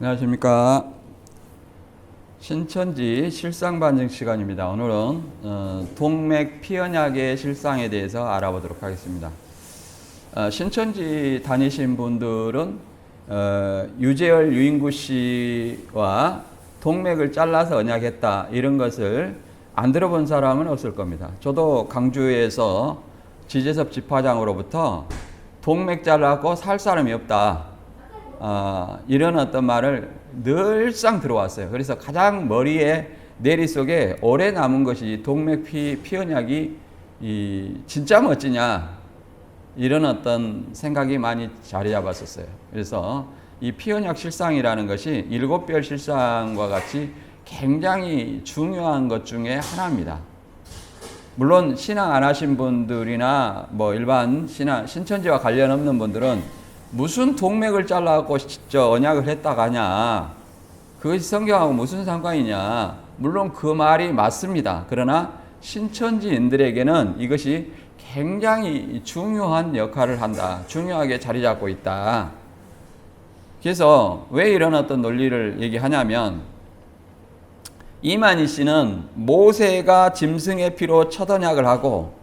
안녕하십니까. 신천지 실상반증 시간입니다. 오늘은 동맥 피언약의 실상에 대해서 알아보도록 하겠습니다. 신천지 다니신 분들은 유재열 유인구 씨와 동맥을 잘라서 언약했다 이런 것을 안 들어본 사람은 없을 겁니다. 저도 강주에서 지재섭 집화장으로부터 동맥 잘라고 살 사람이 없다, 이런 어떤 말을 늘상 들어왔어요. 그래서 가장 머리에 내리 속에 오래 남은 것이 동맥 피언약이 진짜 멋지냐, 이런 어떤 생각이 많이 자리 잡았었어요. 그래서 이 피언약 실상이라는 것이 7별 실상과 같이 굉장히 중요한 것 중에 하나입니다. 물론 신앙 안 하신 분들이나 뭐 일반 신천지와 관련 없는 분들은 무슨 동맥을 잘라갖고 언약을 했다가 하냐, 그것이 성경하고 무슨 상관이냐, 물론 그 말이 맞습니다. 그러나 신천지인들에게는 이것이 굉장히 중요한 역할을 한다, 중요하게 자리 잡고 있다. 그래서 왜 이런 어떤 논리를 얘기하냐면, 이만희 씨는 모세가 짐승의 피로 첫 언약을 하고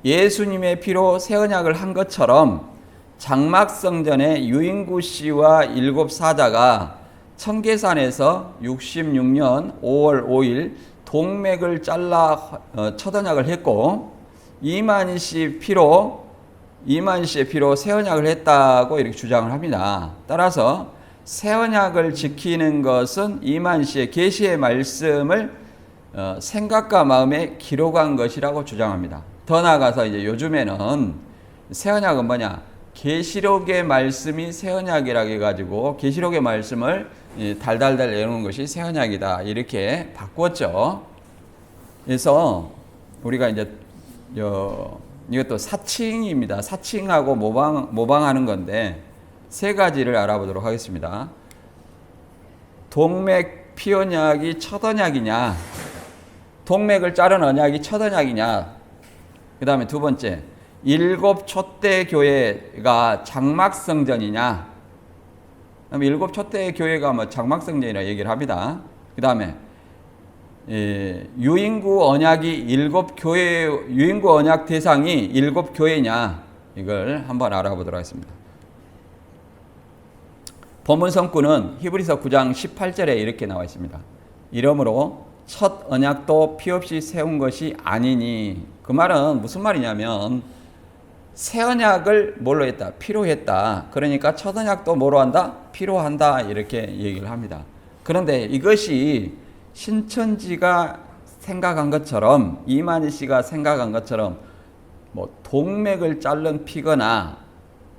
예수님의 피로 새 언약을 한 것처럼 장막성전에 유인구 씨와 7 사자가 청계산에서 66년 5월 5일 동맥을 잘라 첫 언약을 했고, 이만희 씨의 피로 새 언약을 했다고 이렇게 주장을 합니다. 따라서 새 언약을 지키는 것은 이만희 씨의 계시의 말씀을 생각과 마음에 기록한 것이라고 주장합니다. 더 나아가서 이제 요즘에는 새 언약은 뭐냐? 계시록의 말씀이 새 언약이라고 해가지고 계시록의 말씀을 달달달 내놓은 것이 새 언약이다, 이렇게 바꿨죠. 그래서 우리가 이제 이것도 사칭입니다. 사칭하고 모방하는 건데 세 가지를 알아보도록 하겠습니다. 동맥 피언약이 첫 언약이냐, 동맥을 자른 언약이 첫 언약이냐, 그 다음에 두 번째, 7 초대 교회가 장막성전이냐, 그다음에 7 초대 교회가 뭐 장막성전이라 얘기를 합니다. 그 다음에 유인구 언약 대상이 7 교회냐, 이걸 한번 알아보도록 하겠습니다. 본문 성구는 히브리서 9장 18절에 이렇게 나와 있습니다. 이러므로 첫 언약도 피 없이 세운 것이 아니니. 그 말은 무슨 말이냐면 새 언약을 뭘로 했다? 피로 했다. 그러니까 첫 언약도 뭐로 한다? 피로 한다, 이렇게 얘기를 합니다. 그런데 이것이 신천지가 생각한 것처럼, 이만희 씨가 생각한 것처럼 뭐 동맥을 자른 피거나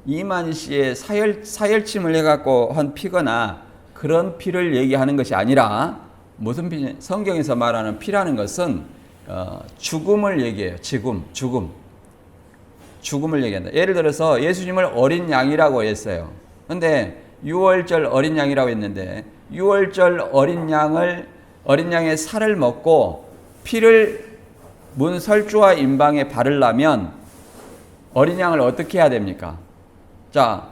이만희 씨의 사혈침을 해갖고 한 피거나 그런 피를 얘기하는 것이 아니라, 무슨 피? 성경에서 말하는 피라는 것은 죽음을 얘기해요. 죽음을 얘기한다. 예를 들어서 예수님을 어린 양이라고 했어요. 근데 6월절 어린 양이라고 했는데 6월절 어린 양의 살을 먹고 피를 문설주와 임방에 바르려면 어린 양을 어떻게 해야 됩니까? 자,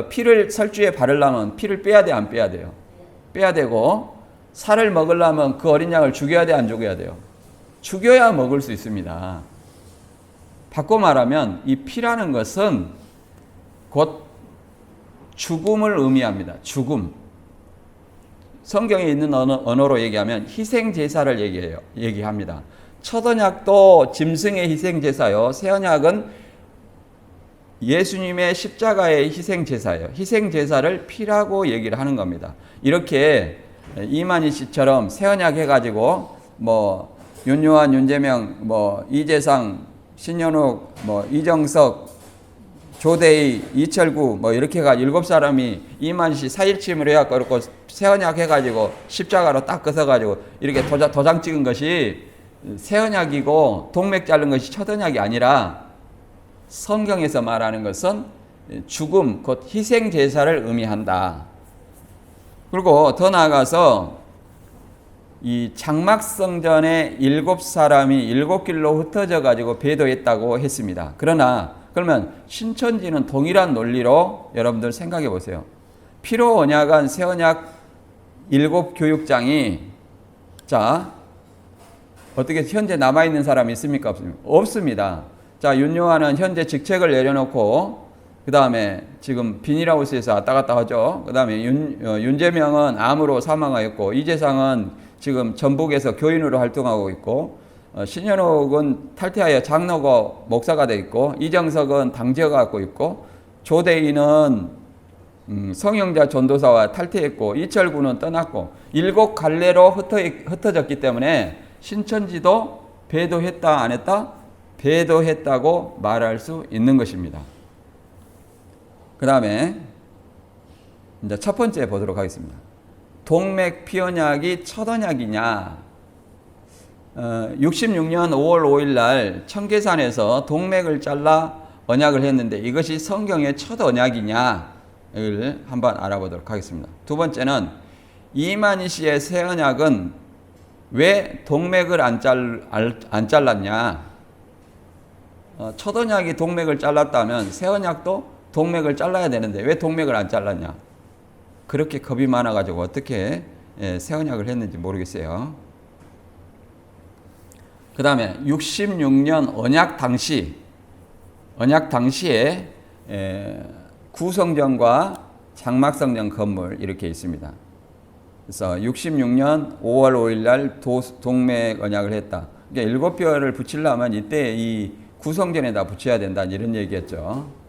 피를 설주에 바르려면 피를 빼야 돼, 안 빼야 돼요? 빼야 되고, 살을 먹으려면 그 어린 양을 죽여야 돼, 안 죽여야 돼요? 죽여야 먹을 수 있습니다. 바꿔 말하면 이 피라는 것은 곧 죽음을 의미합니다. 죽음. 성경에 있는 언어로 얘기하면 희생제사를 얘기합니다. 첫 언약도 짐승의 희생제사요, 새 언약은 예수님의 십자가의 희생제사예요. 희생제사를 피라고 얘기를 하는 겁니다. 이렇게 이만희 씨처럼 새 언약 해가지고 뭐 윤요한, 윤재명, 뭐 이재상, 신현욱, 뭐 이정석, 조대희, 이철구 뭐 이렇게 해가지고 7사람이 이만희 씨 사일침을 해갖고 새 언약 해가지고 십자가로 딱 긋어가지고 이렇게 도장 찍은 것이 새 언약이고, 동맥 자른 것이 첫 언약이 아니라 성경에서 말하는 것은 죽음, 곧 희생제사를 의미한다. 그리고 더 나아가서 이 장막성전에 7사람이 7길로 흩어져 가지고 배도했다고 했습니다. 그러면 신천지는 동일한 논리로 여러분들 생각해 보세요. 피로 언약한 새 언약 7 교육장이 자 어떻게 현재 남아있는 사람이 있습니까? 없습니까? 없습니다. 자, 윤요한은 현재 직책을 내려놓고 그 다음에 지금 비닐하우스에서 왔다 갔다 하죠. 그 다음에 윤재명은 암으로 사망하였고, 이재상은 지금 전북에서 교인으로 활동하고 있고, 신현옥은 탈퇴하여 장로고 목사가 되어 있고, 이정석은 당지어가 갖고 있고, 조대인은 성형자 전도사와 탈퇴했고, 이철구는 떠났고, 7 갈래로 흩어졌기 때문에 신천지도 배도했다 안 했다? 배도했다고 말할 수 있는 것입니다. 그 다음에 이제 첫 번째 보도록 하겠습니다. 동맥 피언약이 첫 언약이냐? 66년 5월 5일 날 청계산에서 동맥을 잘라 언약을 했는데 이것이 성경의 첫 언약이냐를 한번 알아보도록 하겠습니다. 두 번째는 이만희 씨의 새 언약은 왜 동맥을 안 잘랐냐? 첫 언약이 동맥을 잘랐다면 새 언약도 동맥을 잘라야 되는데 왜 동맥을 안 잘랐냐? 그렇게 겁이 많아가지고 어떻게 새 언약을 했는지 모르겠어요. 그 다음에 66년 언약 당시에 구성전과 장막성전 건물 이렇게 있습니다. 그래서 66년 5월 5일 날 동맥 언약을 했다. 그러니까 7뼈를 붙이려면 이때 이 구성전에다 붙여야 된다 이런 얘기였죠.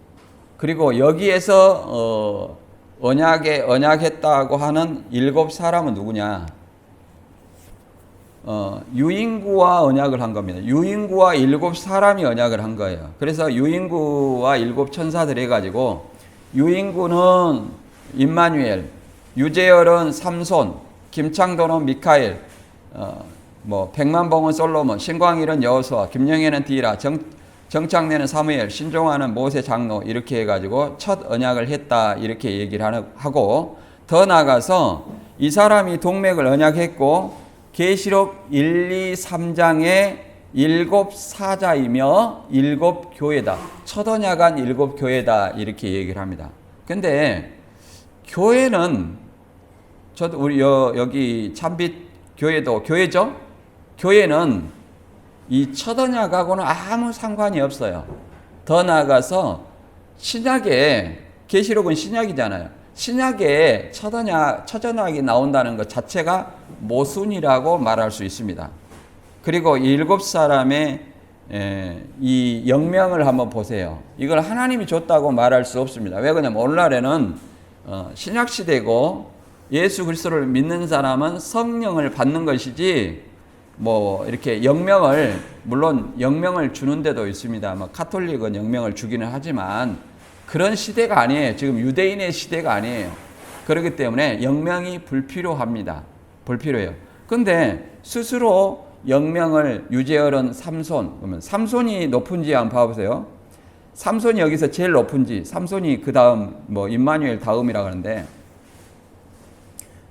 그리고 여기에서 언약했다고 하는 7사람은 누구냐? 유인구와 언약을 한 겁니다. 유인구와 7사람이 언약을 한 거예요. 그래서 유인구와 7 천사들 해가지고 유인구는 임마누엘, 유재열은 삼손, 김창도는 미카엘, 백만봉은 솔로몬, 신광일은 여호수아, 김영애는 디라, 정창래는 사무엘, 신종환은 모세 장로 이렇게 해가지고 첫 언약을 했다 이렇게 얘기를 하고 더 나아가서 이 사람이 동맥을 언약했고 계시록 1, 2, 3장의 7 사자이며 7 교회다. 첫 언약한 7 교회다 이렇게 얘기를 합니다. 근데 교회는 저도 우리 여기 참빛 교회도 교회죠? 교회는 이 첫 언약하고는 아무 상관이 없어요. 더 나아가서 신약에 계시록은 신약이잖아요. 신약에 첫 언약이 나온다는 것 자체가 모순이라고 말할 수 있습니다. 그리고 7사람의 이 영명을 한번 보세요. 이걸 하나님이 줬다고 말할 수 없습니다. 왜 그러냐면 오늘날에는 신약 시대고 예수 그리스도를 믿는 사람은 성령을 받는 것이지 이렇게 물론 영명을 주는 데도 있습니다. 카톨릭은 영명을 주기는 하지만 그런 시대가 아니에요. 지금 유대인의 시대가 아니에요. 그렇기 때문에 영명이 불필요합니다. 불필요해요. 근데 스스로 영명을 유재열은 삼손, 그러면 삼손이 높은지 한번 봐보세요. 삼손이 여기서 제일 높은지, 삼손이 그 다음, 임마누엘 다음이라고 하는데,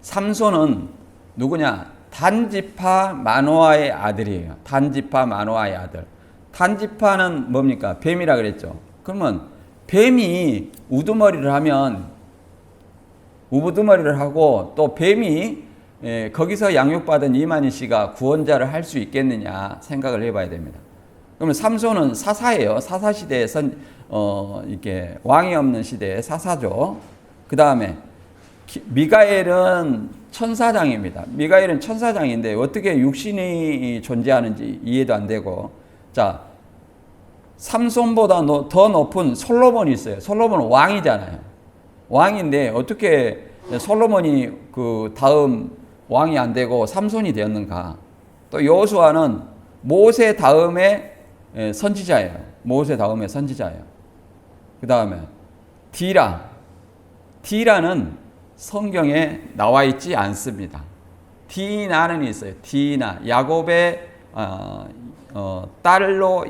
삼손은 누구냐? 단지파 마노아의 아들이에요. 단지파 마노아의 아들. 단지파는 뭡니까? 뱀이라 그랬죠. 그러면 뱀이 우두머리를 하고 또 뱀이 거기서 양육받은 이만희 씨가 구원자를 할 수 있겠느냐 생각을 해봐야 됩니다. 그러면 삼손은 사사예요. 사사 시대에 이렇게 왕이 없는 시대의 사사죠. 그 다음에 미가엘은 천사장입니다. 미가엘은 천사장인데 어떻게 육신이 존재하는지 이해도 안 되고, 자, 삼손보다 더 높은 솔로몬이 있어요. 솔로몬은 왕이잖아요. 왕인데 어떻게 솔로몬이 그 다음 왕이 안 되고 삼손이 되었는가? 또 여호수아는 모세 다음에 선지자예요. 모세 다음에 선지자예요. 그 다음에 디라는 성경에 나와 있지 않습니다. 디나는 있어요. 디나, 야곱의 딸로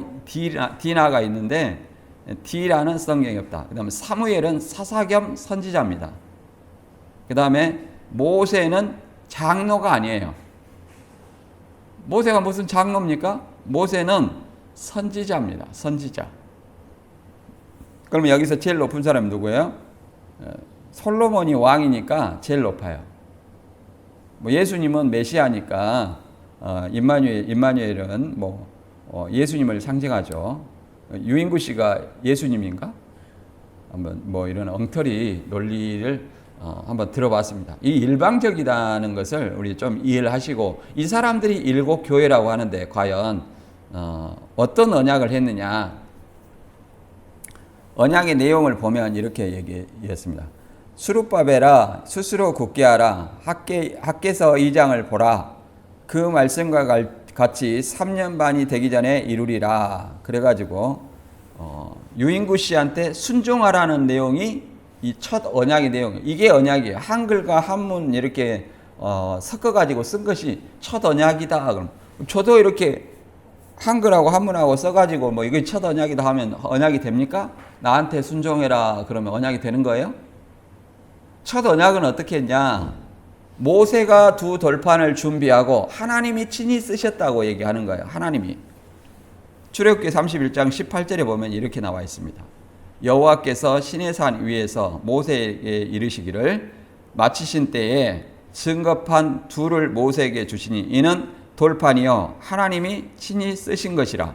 디나가 있는데 디라는 성경이 없다. 그 다음에 사무엘은 사사 겸 선지자입니다. 그 다음에 모세는 장로가 아니에요. 모세가 무슨 장로입니까? 모세는 선지자입니다. 선지자. 그러면 여기서 제일 높은 사람이 누구예요? 솔로몬이 왕이니까 제일 높아요. 뭐 예수님은 메시아니까 임마누엘은 예수님을 상징하죠. 유인구 씨가 예수님인가? 한번 뭐 이런 엉터리 논리를 한번 들어봤습니다. 이 일방적이라는 것을 우리 좀 이해를 하시고, 이 사람들이 일곱 교회라고 하는데 과연 어떤 언약을 했느냐? 언약의 내용을 보면 이렇게 얘기했습니다. 수룹바벨아 스스로 굳게 하라. 학개서 2장을 보라. 그 말씀과 같이 3년 반이 되기 전에 이루리라. 그래가지고 유인구 씨한테 순종하라는 내용이 이 첫 언약의 내용. 이게 언약이에요. 한글과 한문 이렇게 섞어가지고 쓴 것이 첫 언약이다. 그럼 저도 이렇게 한글하고 한문하고 써가지고 뭐 이게 첫 언약이다 하면 언약이 됩니까? 나한테 순종해라 그러면 언약이 되는 거예요? 첫 언약은 어떻게 했냐? 모세가 두 돌판을 준비하고 하나님이 친히 쓰셨다고 얘기하는 거예요. 하나님이. 출애굽기 31장 18절에 보면 이렇게 나와 있습니다. 여호와께서 시내산 위에서 모세에게 이르시기를 마치신 때에 증거판 둘을 모세에게 주시니 이는 돌판이요 하나님이 친히 쓰신 것이라.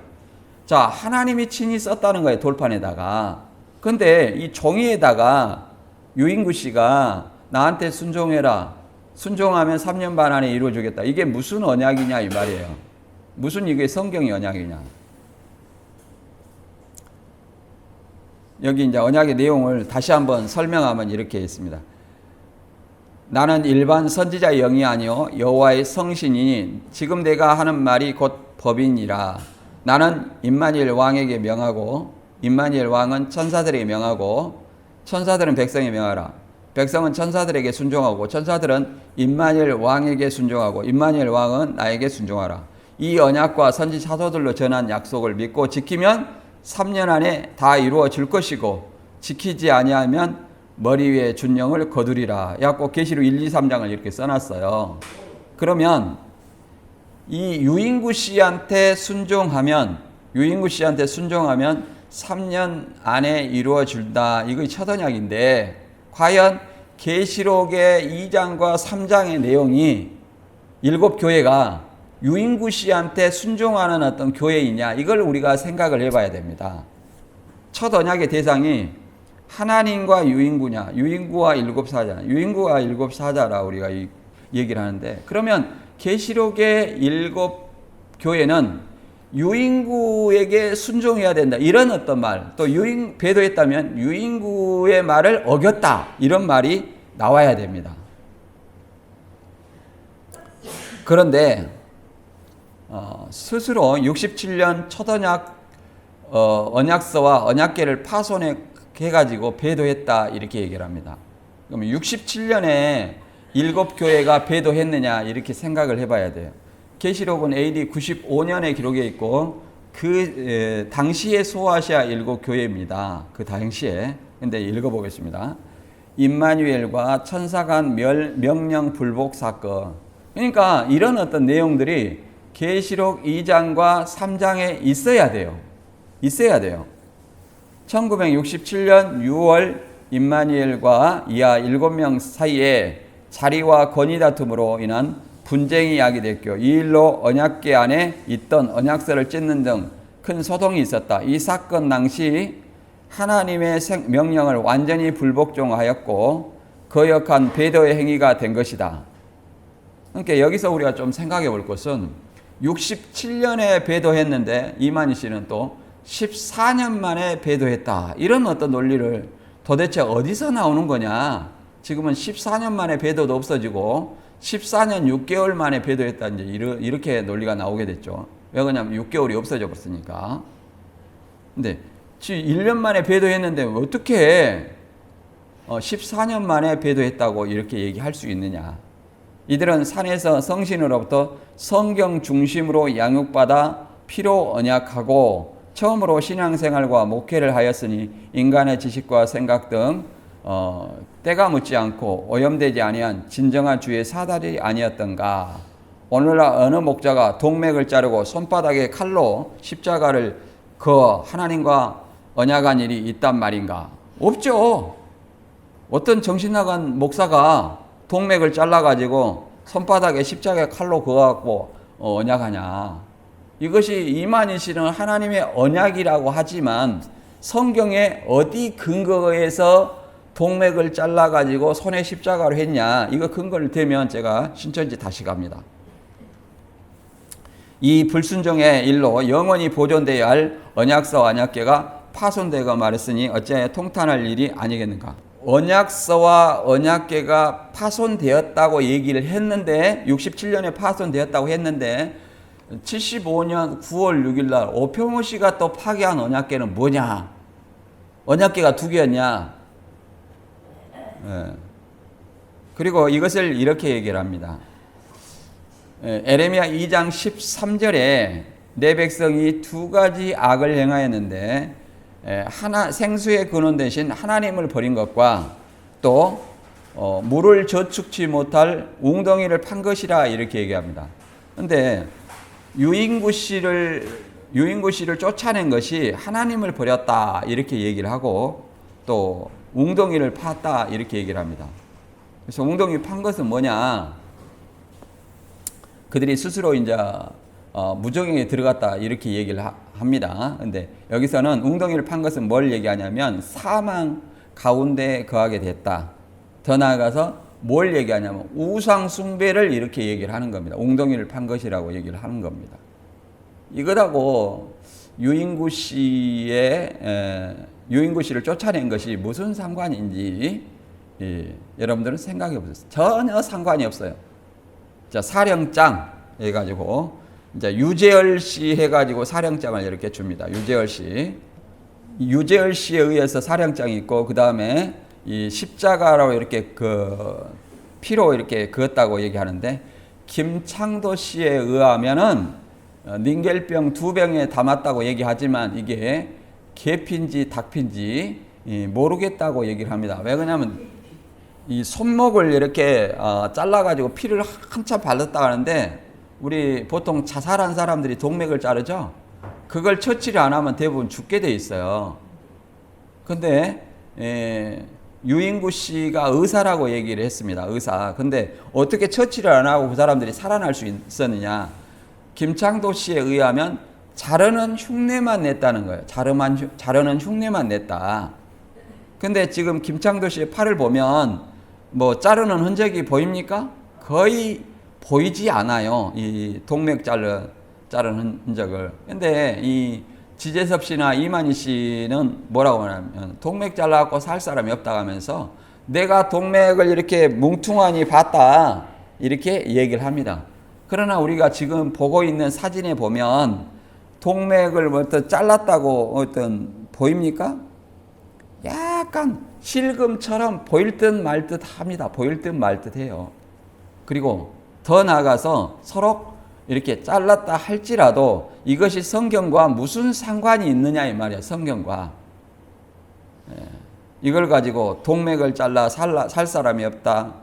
자, 하나님이 친히 썼다는 거예요. 돌판에다가. 근데 이 종이에다가 유인구 씨가 나한테 순종해라. 순종하면 3년 반 안에 이루어주겠다. 이게 무슨 언약이냐 이 말이에요. 무슨 이게 성경의 언약이냐. 여기 이제 언약의 내용을 다시 한번 설명하면 이렇게 있습니다. 나는 일반 선지자의 영이 아니요 여호와의 성신이니 지금 내가 하는 말이 곧 법이니라. 나는 임마누엘 왕에게 명하고 임마누엘 왕은 천사들에게 명하고 천사들은 백성에 명하라. 백성은 천사들에게 순종하고 천사들은 임마누엘 왕에게 순종하고 임마누엘 왕은 나에게 순종하라. 이 언약과 선지 사도들로 전한 약속을 믿고 지키면 3년 안에 다 이루어질 것이고 지키지 아니하면 머리 위에 준영을 거두리라. 야곱 계시록 1, 2, 3장을 이렇게 써놨어요. 그러면 이 유인구 씨한테 순종하면 3년 안에 이루어진다. 이거 첫 언약인데 과연 계시록의 2장과 3장의 내용이 일곱 교회가 유인구 씨한테 순종하는 어떤 교회이냐, 이걸 우리가 생각을 해봐야 됩니다. 첫 언약의 대상이 하나님과 유인구냐, 유인구와 일곱 사자, 유인구와 일곱 사자라 우리가 얘기를 하는데, 그러면 계시록의 일곱 교회는 유인구에게 순종해야 된다, 이런 어떤 말, 또 배도했다면 유인구의 말을 어겼다, 이런 말이 나와야 됩니다. 그런데 스스로 67년 첫 언약 언약서와 언약궤를 파손해가지고 배도했다, 이렇게 얘기를 합니다. 그럼 67년에 일곱 교회가 배도했느냐, 이렇게 생각을 해봐야 돼요. 계시록은 AD 95년에 기록해 있고 그 당시의 소아시아 일곱 교회입니다. 그 당시에. 근데 읽어보겠습니다. 임마누엘과 천사 간 명령 불복 사건. 그러니까 이런 어떤 내용들이 계시록 2장과 3장에 있어야 돼요. 1967년 6월 임마누엘과 이하 7명 사이에 자리와 권위 다툼으로 인한 분쟁이 야기됐고 이 일로 언약궤 안에 있던 언약서를 찢는 등 큰 소동이 있었다. 이 사건 당시 하나님의 명령을 완전히 불복종하였고 거역한 배도의 행위가 된 것이다. 그러니까 여기서 우리가 좀 생각해 볼 것은 67년에 배도했는데 이만희 씨는 또 14년 만에 배도했다. 이런 어떤 논리를 도대체 어디서 나오는 거냐. 지금은 14년 만에 배도도 없어지고 14년 6개월 만에 배도했다. 이제 이렇게 논리가 나오게 됐죠. 왜 그러냐면 6개월이 없어져 버렸으니까. 근데 1년 만에 배도했는데 어떻게 14년 만에 배도했다고 이렇게 얘기할 수 있느냐. 이들은 산에서 성신으로부터 성경 중심으로 양육받아 피로 언약하고 처음으로 신앙생활과 목회를 하였으니 인간의 지식과 생각 등 때가 묻지 않고 오염되지 아니한 진정한 주의 사달이 아니었던가. 오늘날 어느 목자가 동맥을 자르고 손바닥에 칼로 십자가를 그어 하나님과 언약한 일이 있단 말인가? 없죠. 어떤 정신 나간 목사가 동맥을 잘라가지고 손바닥에 십자가 칼로 그어갖고 언약하냐. 이것이 이만희 씨는 하나님의 언약이라고 하지만 성경에 어디 근거에서 동맥을 잘라가지고 손에 십자가로 했냐. 이거 근거를 대면 제가 신천지 다시 갑니다. 이 불순종의 일로 영원히 보존되어야 할 언약서와 언약궤가 파손되고 말했으니 어찌하여 통탄할 일이 아니겠는가. 언약서와 언약궤가 파손되었다고 얘기를 했는데 67년에 파손되었다고 했는데 75년 9월 6일 날 오평호 씨가 또 파괴한 언약궤는 뭐냐? 언약궤가 두 개였냐? 그리고 이것을 이렇게 얘기를 합니다. 에레미야 2장 13절에 내 백성이 두 가지 악을 행하였는데 생수의 근원 대신 하나님을 버린 것과 또 물을 저축치 못할 웅덩이를 판 것이라 이렇게 얘기합니다. 그런데 유인구 씨를 쫓아낸 것이 하나님을 버렸다 이렇게 얘기를 하고 또 웅덩이를 팠다 이렇게 얘기를 합니다. 그래서 웅덩이 판 것은 뭐냐? 그들이 스스로 이제 무정에 들어갔다 이렇게 얘기를 합니다. 근데 여기서는 웅덩이를 판 것은 뭘 얘기하냐면 사망 가운데 거하게 됐다. 더 나아가서 뭘 얘기하냐면 우상 숭배를 이렇게 얘기를 하는 겁니다. 웅덩이를 판 것이라고 얘기를 하는 겁니다. 이것하고 유인구 씨를 쫓아낸 것이 무슨 상관인지 여러분들은 생각해 보세요. 전혀 상관이 없어요. 자, 사령장 해가지고 이제 유재열 씨 해가지고 사령장을 이렇게 줍니다. 유재열 씨에 의해서 사령장이 있고 그 다음에 이 십자가로 이렇게 피로 이렇게 그었다고 얘기하는데 김창도 씨에 의하면은 닌겔병 2병에 담았다고 얘기하지만 이게 개피인지 닭피인지 모르겠다고 얘기를 합니다. 왜 그러냐면 이 손목을 이렇게 잘라가지고 피를 한참 발랐다 하는데 우리 보통 자살한 사람들이 동맥을 자르죠. 그걸 처치를 안 하면 대부분 죽게 돼 있어요. 근데 유인구 씨가 의사라고 얘기를 했습니다. 의사. 근데 어떻게 처치를 안 하고 그 사람들이 살아날 수 있었느냐. 김창도 씨에 의하면 자르는 흉내만 냈다는 거예요. 자르는 흉내만 냈다. 근데 지금 김창도 씨의 팔을 보면 뭐 자르는 흔적이 보입니까? 거의 보이지 않아요. 이 동맥 자른 흔적을. 근데 이 지재섭 씨나 이만희 씨는 뭐라고 하냐면 동맥 잘라갖고 살 사람이 없다고 하면서 내가 동맥을 이렇게 뭉퉁하니 봤다 이렇게 얘기를 합니다. 그러나 우리가 지금 보고 있는 사진에 보면 동맥을 어떤 잘랐다고 어떤 보입니까? 약간 실금처럼 보일 듯 말 듯 합니다. 보일 듯 말 듯 해요. 그리고 더 나아가서 서로 이렇게 잘랐다 할지라도 이것이 성경과 무슨 상관이 있느냐 이 말이야. 성경과. 이걸 가지고 동맥을 잘라 살 사람이 없다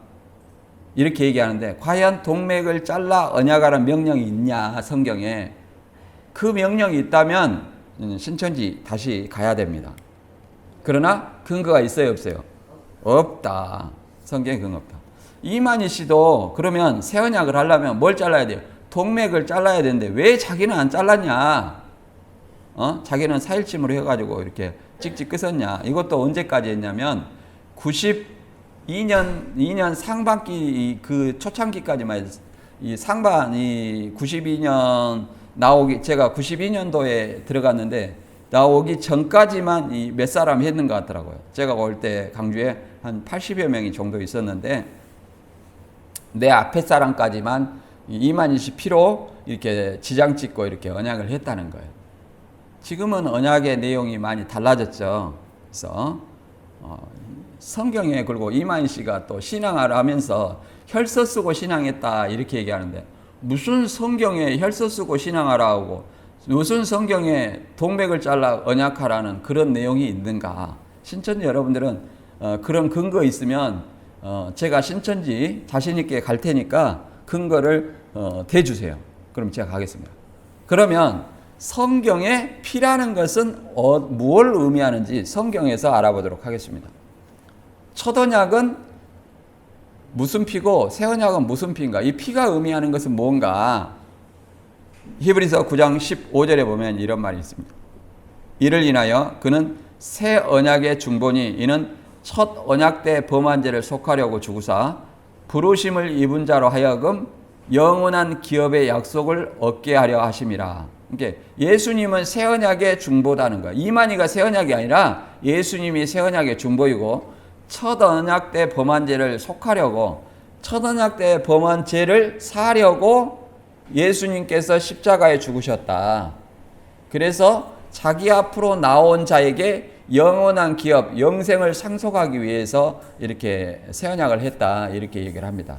이렇게 얘기하는데 과연 동맥을 잘라 언약하라는 명령이 있냐 성경에. 그 명령이 있다면 신천지 다시 가야 됩니다. 그러나 근거가 있어요 없어요? 없다. 성경에 근거 없다. 이만희 씨도 그러면 새 언약을 하려면 뭘 잘라야 돼요? 동맥을 잘라야 되는데 왜 자기는 안 잘랐냐? 자기는 4일침으로 해가지고 이렇게 찍찍 끄었냐? 이것도 언제까지 했냐면 92년 상반기 그 초창기까지만 이 상반이 92년 나오기 제가 92년도에 들어갔는데 나오기 전까지만 이 몇 사람이 했는 것 같더라고요. 제가 올 때 강주에 한 80여 명이 정도 있었는데 내 앞에 사람까지만 이만희 씨 피로 이렇게 지장 찍고 이렇게 언약을 했다는 거예요. 지금은 언약의 내용이 많이 달라졌죠. 그래서 성경에 그리고 이만희 씨가 또 신앙을 하면서 혈서 쓰고 신앙했다 이렇게 얘기하는데 무슨 성경에 혈서 쓰고 신앙하라고 무슨 성경에 동맥을 잘라 언약하라는 그런 내용이 있는가. 신천지 여러분들은 그런 근거 있으면 제가 신천지 자신 있게 갈 테니까 근거를 대주세요. 그럼 제가 가겠습니다. 그러면 성경에 피라는 것은 무엇을 의미하는지 성경에서 알아보도록 하겠습니다. 첫 언약은 무슨 피고 새 언약은 무슨 피인가? 이 피가 의미하는 것은 뭔가? 히브리서 9장 15절에 보면 이런 말이 있습니다. 이를 인하여 그는 새 언약의 중보니 이는 첫 언약 때 범한 죄를 속하려고 주구사 부르심을 입은 자로 하여금 영원한 기업의 약속을 얻게 하려 하심이라. 이게 예수님은 새 언약의 중보다는 거예요. 이만희가 새 언약이 아니라 예수님이 새 언약의 중보이고 첫 언약 때 범한 죄를 속하려고 첫 언약 때 범한 죄를 사하려고 예수님께서 십자가에 죽으셨다. 그래서 자기 앞으로 나온 자에게 영원한 기업, 영생을 상속하기 위해서 이렇게 새 언약을 했다. 이렇게 얘기를 합니다.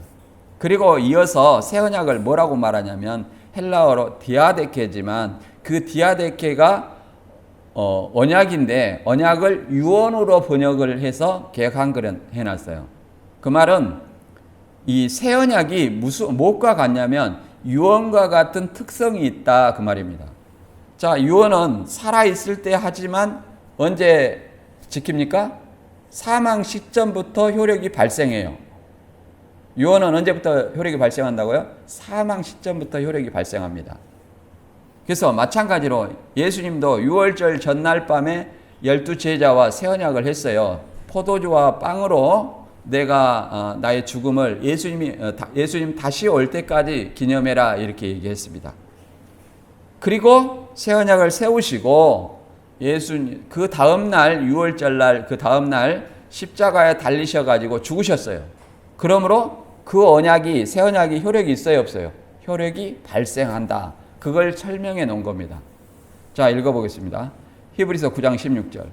그리고 이어서 새 언약을 뭐라고 말하냐면 헬라어로 디아데케지만 그 디아데케가 언약인데 언약을 유언으로 번역을 해서 개역 한글에 해놨어요. 그 말은 이 새 언약이 무엇과 같냐면 유언과 같은 특성이 있다 그 말입니다. 자, 유언은 살아있을 때 하지만 언제 지킵니까? 사망 시점부터 효력이 발생해요. 유언은 언제부터 효력이 발생한다고요? 사망 시점부터 효력이 발생합니다. 그래서 마찬가지로 예수님도 유월절 전날 밤에 12제자와 새 언약을 했어요. 포도주와 빵으로 내가 나의 죽음을 예수님 다시 올 때까지 기념해라 이렇게 얘기했습니다. 그리고 새 언약을 세우시고 예수님 그 다음 날 유월절 날 그 다음 날 십자가에 달리셔 가지고 죽으셨어요. 그러므로 그 언약이 새 언약이 효력이 있어요, 없어요? 효력이 발생한다. 그걸 설명해 놓은 겁니다. 자, 읽어보겠습니다. 히브리서 9장 16절.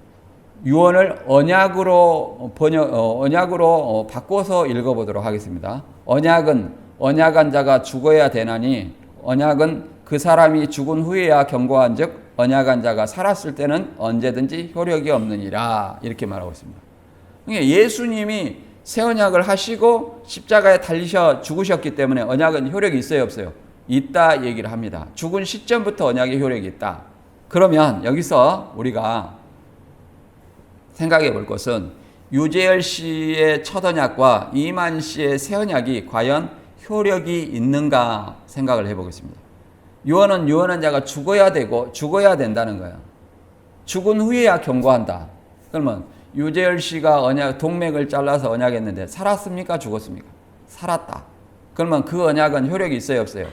유언을 언약으로 바꿔서 읽어보도록 하겠습니다. 언약은 언약한 자가 죽어야 되나니 언약은 그 사람이 죽은 후에야 경고한즉 언약한 자가 살았을 때는 언제든지 효력이 없느니라 이렇게 말하고 있습니다. 예수님이 새 언약을 하시고 십자가에 달리셔 죽으셨기 때문에 언약은 효력이 있어요, 없어요? 있다 얘기를 합니다. 죽은 시점부터 언약의 효력이 있다. 그러면 여기서 우리가 생각해 볼 것은 유재열 씨의 첫 언약과 이만 씨의 새 언약이 과연 효력이 있는가 생각을 해보겠습니다. 유언은 유언한 자가 죽어야 되고 죽어야 된다는 거예요. 죽은 후에야 경고한다. 그러면 유재열 씨가 동맥을 잘라서 언약했는데 살았습니까? 죽었습니까? 살았다. 그러면 그 언약은 효력이 있어요, 없어요?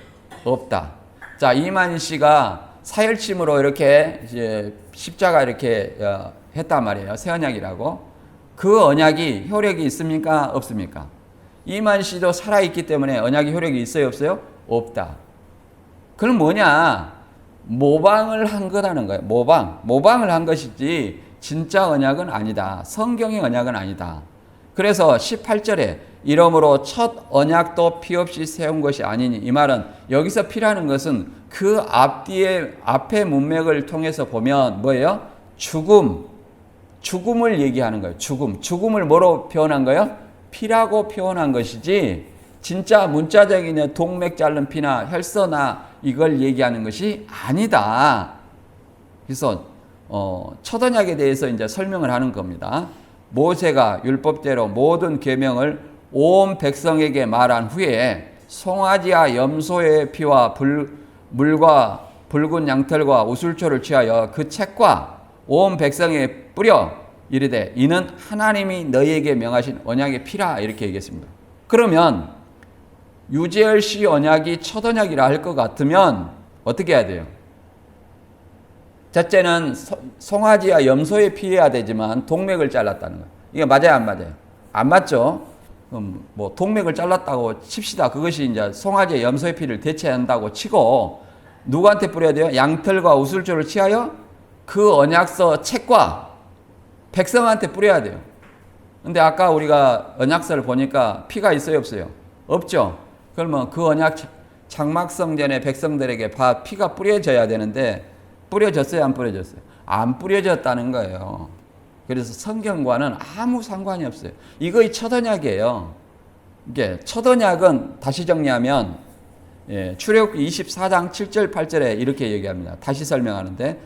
없다. 자, 이만 씨가 사혈침으로 이렇게 이제 십자가 이렇게 했단 말이에요. 새 언약이라고. 그 언약이 효력이 있습니까? 없습니까? 이만 씨도 살아있기 때문에 언약이 효력이 있어요, 없어요? 없다. 그럼 뭐냐? 모방을 한 거라는 거예요. 모방을 한 것이지 진짜 언약은 아니다. 성경의 언약은 아니다. 그래서 18절에 이러므로 첫 언약도 피 없이 세운 것이 아니니, 이 말은 여기서 피라는 것은 그 앞의 문맥을 통해서 보면 뭐예요? 죽음을 얘기하는 거예요. 죽음을 뭐로 표현한 거예요? 피라고 표현한 것이지 진짜 문자적인 동맥 자른 피나 혈서나 이걸 얘기하는 것이 아니다. 그래서 첫 언약에 대해서 이제 설명을 하는 겁니다. 모세가 율법대로 모든 계명을 온 백성에게 말한 후에 송아지와 염소의 피와 물과 붉은 양털과 우슬초를 취하여 그 책과 온 백성에 뿌려 이르되 이는 하나님이 너희에게 명하신 언약의 피라 이렇게 얘기했습니다. 그러면 유재열 씨 언약이 첫 언약이라 할 것 같으면 어떻게 해야 돼요? 첫째는 송아지와 염소에 피해야 되지만 동맥을 잘랐다는 거예요. 이게 맞아요, 안 맞아요? 안 맞죠? 뭐 동맥을 잘랐다고 칩시다. 그것이 이제 송아지와 염소의 피를 대체한다고 치고 누구한테 뿌려야 돼요? 양털과 우슬초를 취하여 그 언약서 책과 백성한테 뿌려야 돼요. 근데 아까 우리가 언약서를 보니까 피가 있어요, 없어요? 없죠? 그러면 그 언약 장막성전의 백성들에게 피가 뿌려져야 되는데 뿌려졌어요, 안 뿌려졌어요? 안 뿌려졌다는 거예요. 그래서 성경과는 아무 상관이 없어요. 이거의 첫 언약이에요. 이게 첫 언약은 다시 정리하면 출애굽기 24장 7절 8절에 이렇게 얘기합니다. 다시 설명하는데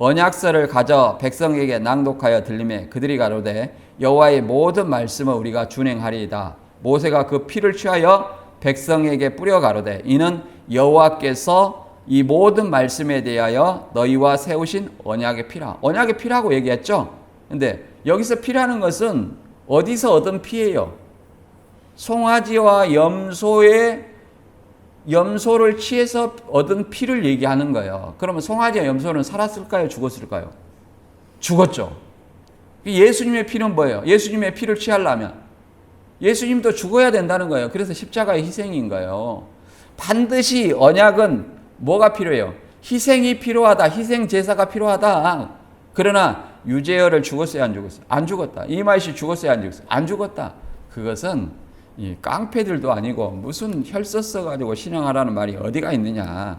언약서를 가져 백성에게 낭독하여 들리매 그들이 가로되 여호와의 모든 말씀을 우리가 준행하리이다. 모세가 그 피를 취하여 백성에게 뿌려 가로되 이는 여호와께서 이 모든 말씀에 대하여 너희와 세우신 언약의 피라. 언약의 피라고 얘기했죠. 근데 여기서 피라는 것은 어디서 얻은 피예요? 송아지와 염소를 취해서 얻은 피를 얘기하는 거예요. 그러면 송아지와 염소는 살았을까요? 죽었을까요? 죽었죠. 예수님의 피는 뭐예요? 예수님의 피를 취하려면 예수님도 죽어야 된다는 거예요. 그래서 십자가의 희생인 거예요. 반드시 언약은 뭐가 필요해요? 희생이 필요하다. 희생 제사가 필요하다. 그러나 유재열을 죽었어요? 안 죽었어요? 안 죽었다. 이마이씨 죽었어요? 안 죽었어요? 안 죽었다. 그것은 이 깡패들도 아니고 무슨 혈서 써가지고 신앙하라는 말이 어디가 있느냐.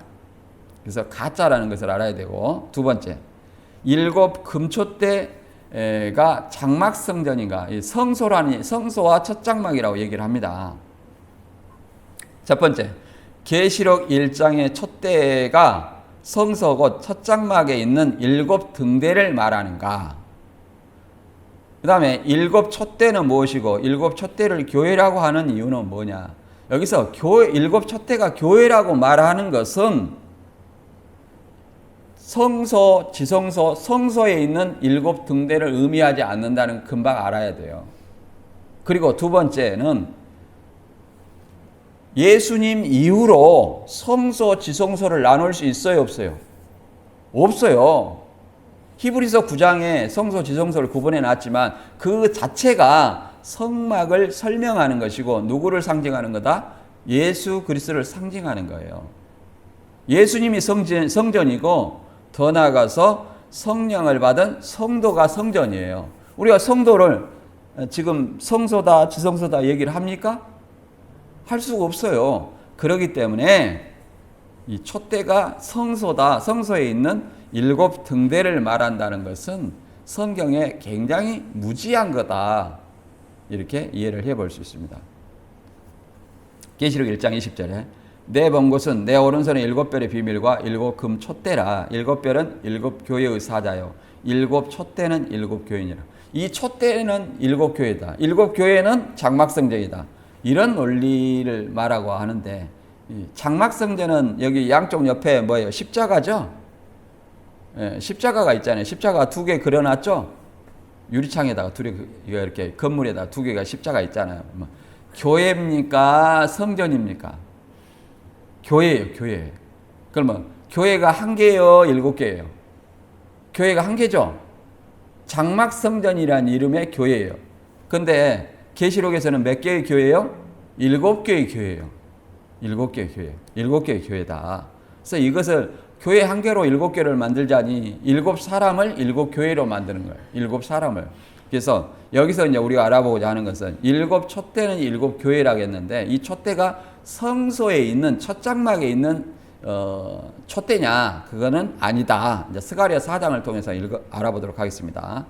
그래서 가짜라는 것을 알아야 되고, 두 번째, 7 금초대가 장막성전인가, 성소와 첫 장막이라고 얘기를 합니다. 첫 번째, 계시록 1장의 촛대가 성소 곧 첫 장막에 있는 7 등대를 말하는가. 그 다음에 7 촛대는 무엇이고 7 촛대를 교회라고 하는 이유는 뭐냐. 여기서 7 촛대가 교회라고 말하는 것은 성소, 지성소, 성소에 있는 7 등대를 의미하지 않는다는 걸 금방 알아야 돼요. 그리고 두 번째는 예수님 이후로 성소, 지성소를 나눌 수 있어요, 없어요? 없어요. 히브리서 9장에 성소, 지성소를 구분해 놨지만 그 자체가 성막을 설명하는 것이고 누구를 상징하는 거다? 예수 그리스도를 상징하는 거예요. 예수님이 성전이고 더 나아가서 성령을 받은 성도가 성전이에요. 우리가 성도를 지금 성소다, 지성소다 얘기를 합니까? 할 수가 없어요. 그렇기 때문에 이 촛대가 성소다, 성소에 있는 7 등대를 말한다는 것은 성경에 굉장히 무지한 거다. 이렇게 이해를 해볼 수 있습니다. 계시록 1장 20절에 내 본 것은 내 오른손에 7별의 비밀과 7 금 촛대라. 7별은 7 교회의 사자요 7 촛대는 7 교인이라. 이 촛대는 7 교회다. 7 교회는 장막성전이다. 이런 논리를 말하고 하는데, 장막성전은 여기 양쪽 옆에 뭐예요? 십자가죠? 예, 십자가가 있잖아요. 십자가 2개 그려놨죠? 유리창에다가 이렇게 건물에다가 2개가 십자가 있잖아요. 뭐, 교회입니까? 성전입니까? 교회예요, 교회. 그러면 교회가 1개예요? 7개예요? 교회가 1개죠? 장막성전이라는 이름의 교회예요. 근데 계시록에서는 몇 개의 교회예요? 7개의 교회예요. 7개의 교회. 7개의 교회다. 그래서 이것을 교회 1개로 7개를 만들자니 7사람을 7교회로 만드는 거예요. 7사람을. 그래서 여기서 이제 우리가 알아보고자 하는 것은 7 촛대는 7 교회라고 했는데 이 촛대가 성소에 있는 첫 장막에 있는 촛대냐? 그거는 아니다. 이제 스가랴 4장을 통해서 알아보도록 하겠습니다.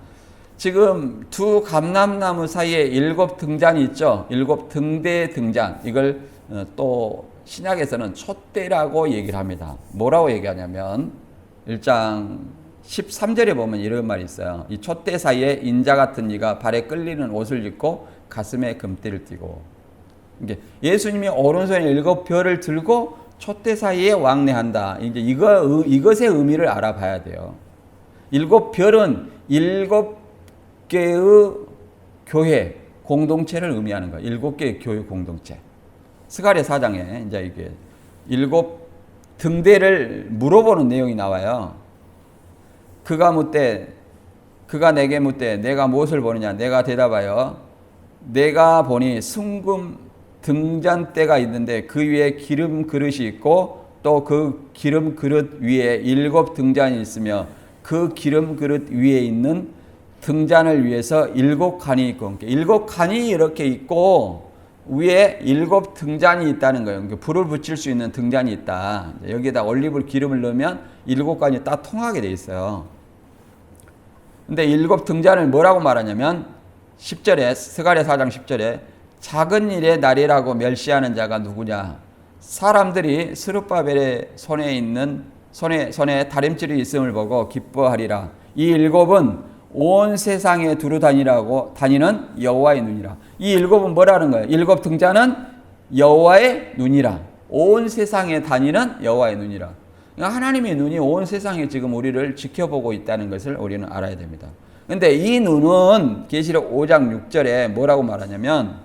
지금 두 감람나무 사이에 7 등잔이 있죠. 7 등대 등잔. 이걸 또 신약에서는 촛대라고 얘기를 합니다. 뭐라고 얘기하냐면 1장 13절에 보면 이런 말이 있어요. 이 촛대 사이에 인자 같은 이가 발에 끌리는 옷을 입고 가슴에 금띠를 띠고. 이게 예수님이 오른손에 7별을 들고 촛대 사이에 왕래한다. 이제 이것의 의미를 알아봐야 돼요. 7별은 7개의 교회 공동체를 의미하는 거예요. 7개의 교회 공동체. 스가랴 4장에 이제 이게 7 등대를 물어보는 내용이 나와요. 그가 내게 묻되 내가 무엇을 보느냐? 내가 대답하여 내가 보니 순금 등잔대가 있는데 그 위에 기름 그릇이 있고 또 그 기름 그릇 위에 7 등잔이 있으며 그 기름 그릇 위에 있는 등잔을 위해서 7 칸이 있고 7 칸이 이렇게 있고 위에 7 등잔이 있다는 거예요. 그러니까 불을 붙일 수 있는 등잔이 있다. 여기에다 올리브 기름을 넣으면 7 칸이 딱 통하게 돼 있어요. 근데 7 등잔을 뭐라고 말하냐면 10절에 스가랴 4장 10절에 작은 일의 날이라고 멸시하는 자가 누구냐? 사람들이 스룹바벨의 손에 있는 손에 다림질이 있음을 보고 기뻐하리라. 이 일곱은 온 세상에 두루 다니는 여호와의 눈이라. 이 일곱은 뭐라는 거예요? 일곱 등자는 여호와의 눈이라. 온 세상에 다니는 여호와의 눈이라. 그러니까 하나님의 눈이 온 세상에 지금 우리를 지켜보고 있다는 것을 우리는 알아야 됩니다. 근데 이 눈은 계시록 5장 6절에 뭐라고 말하냐면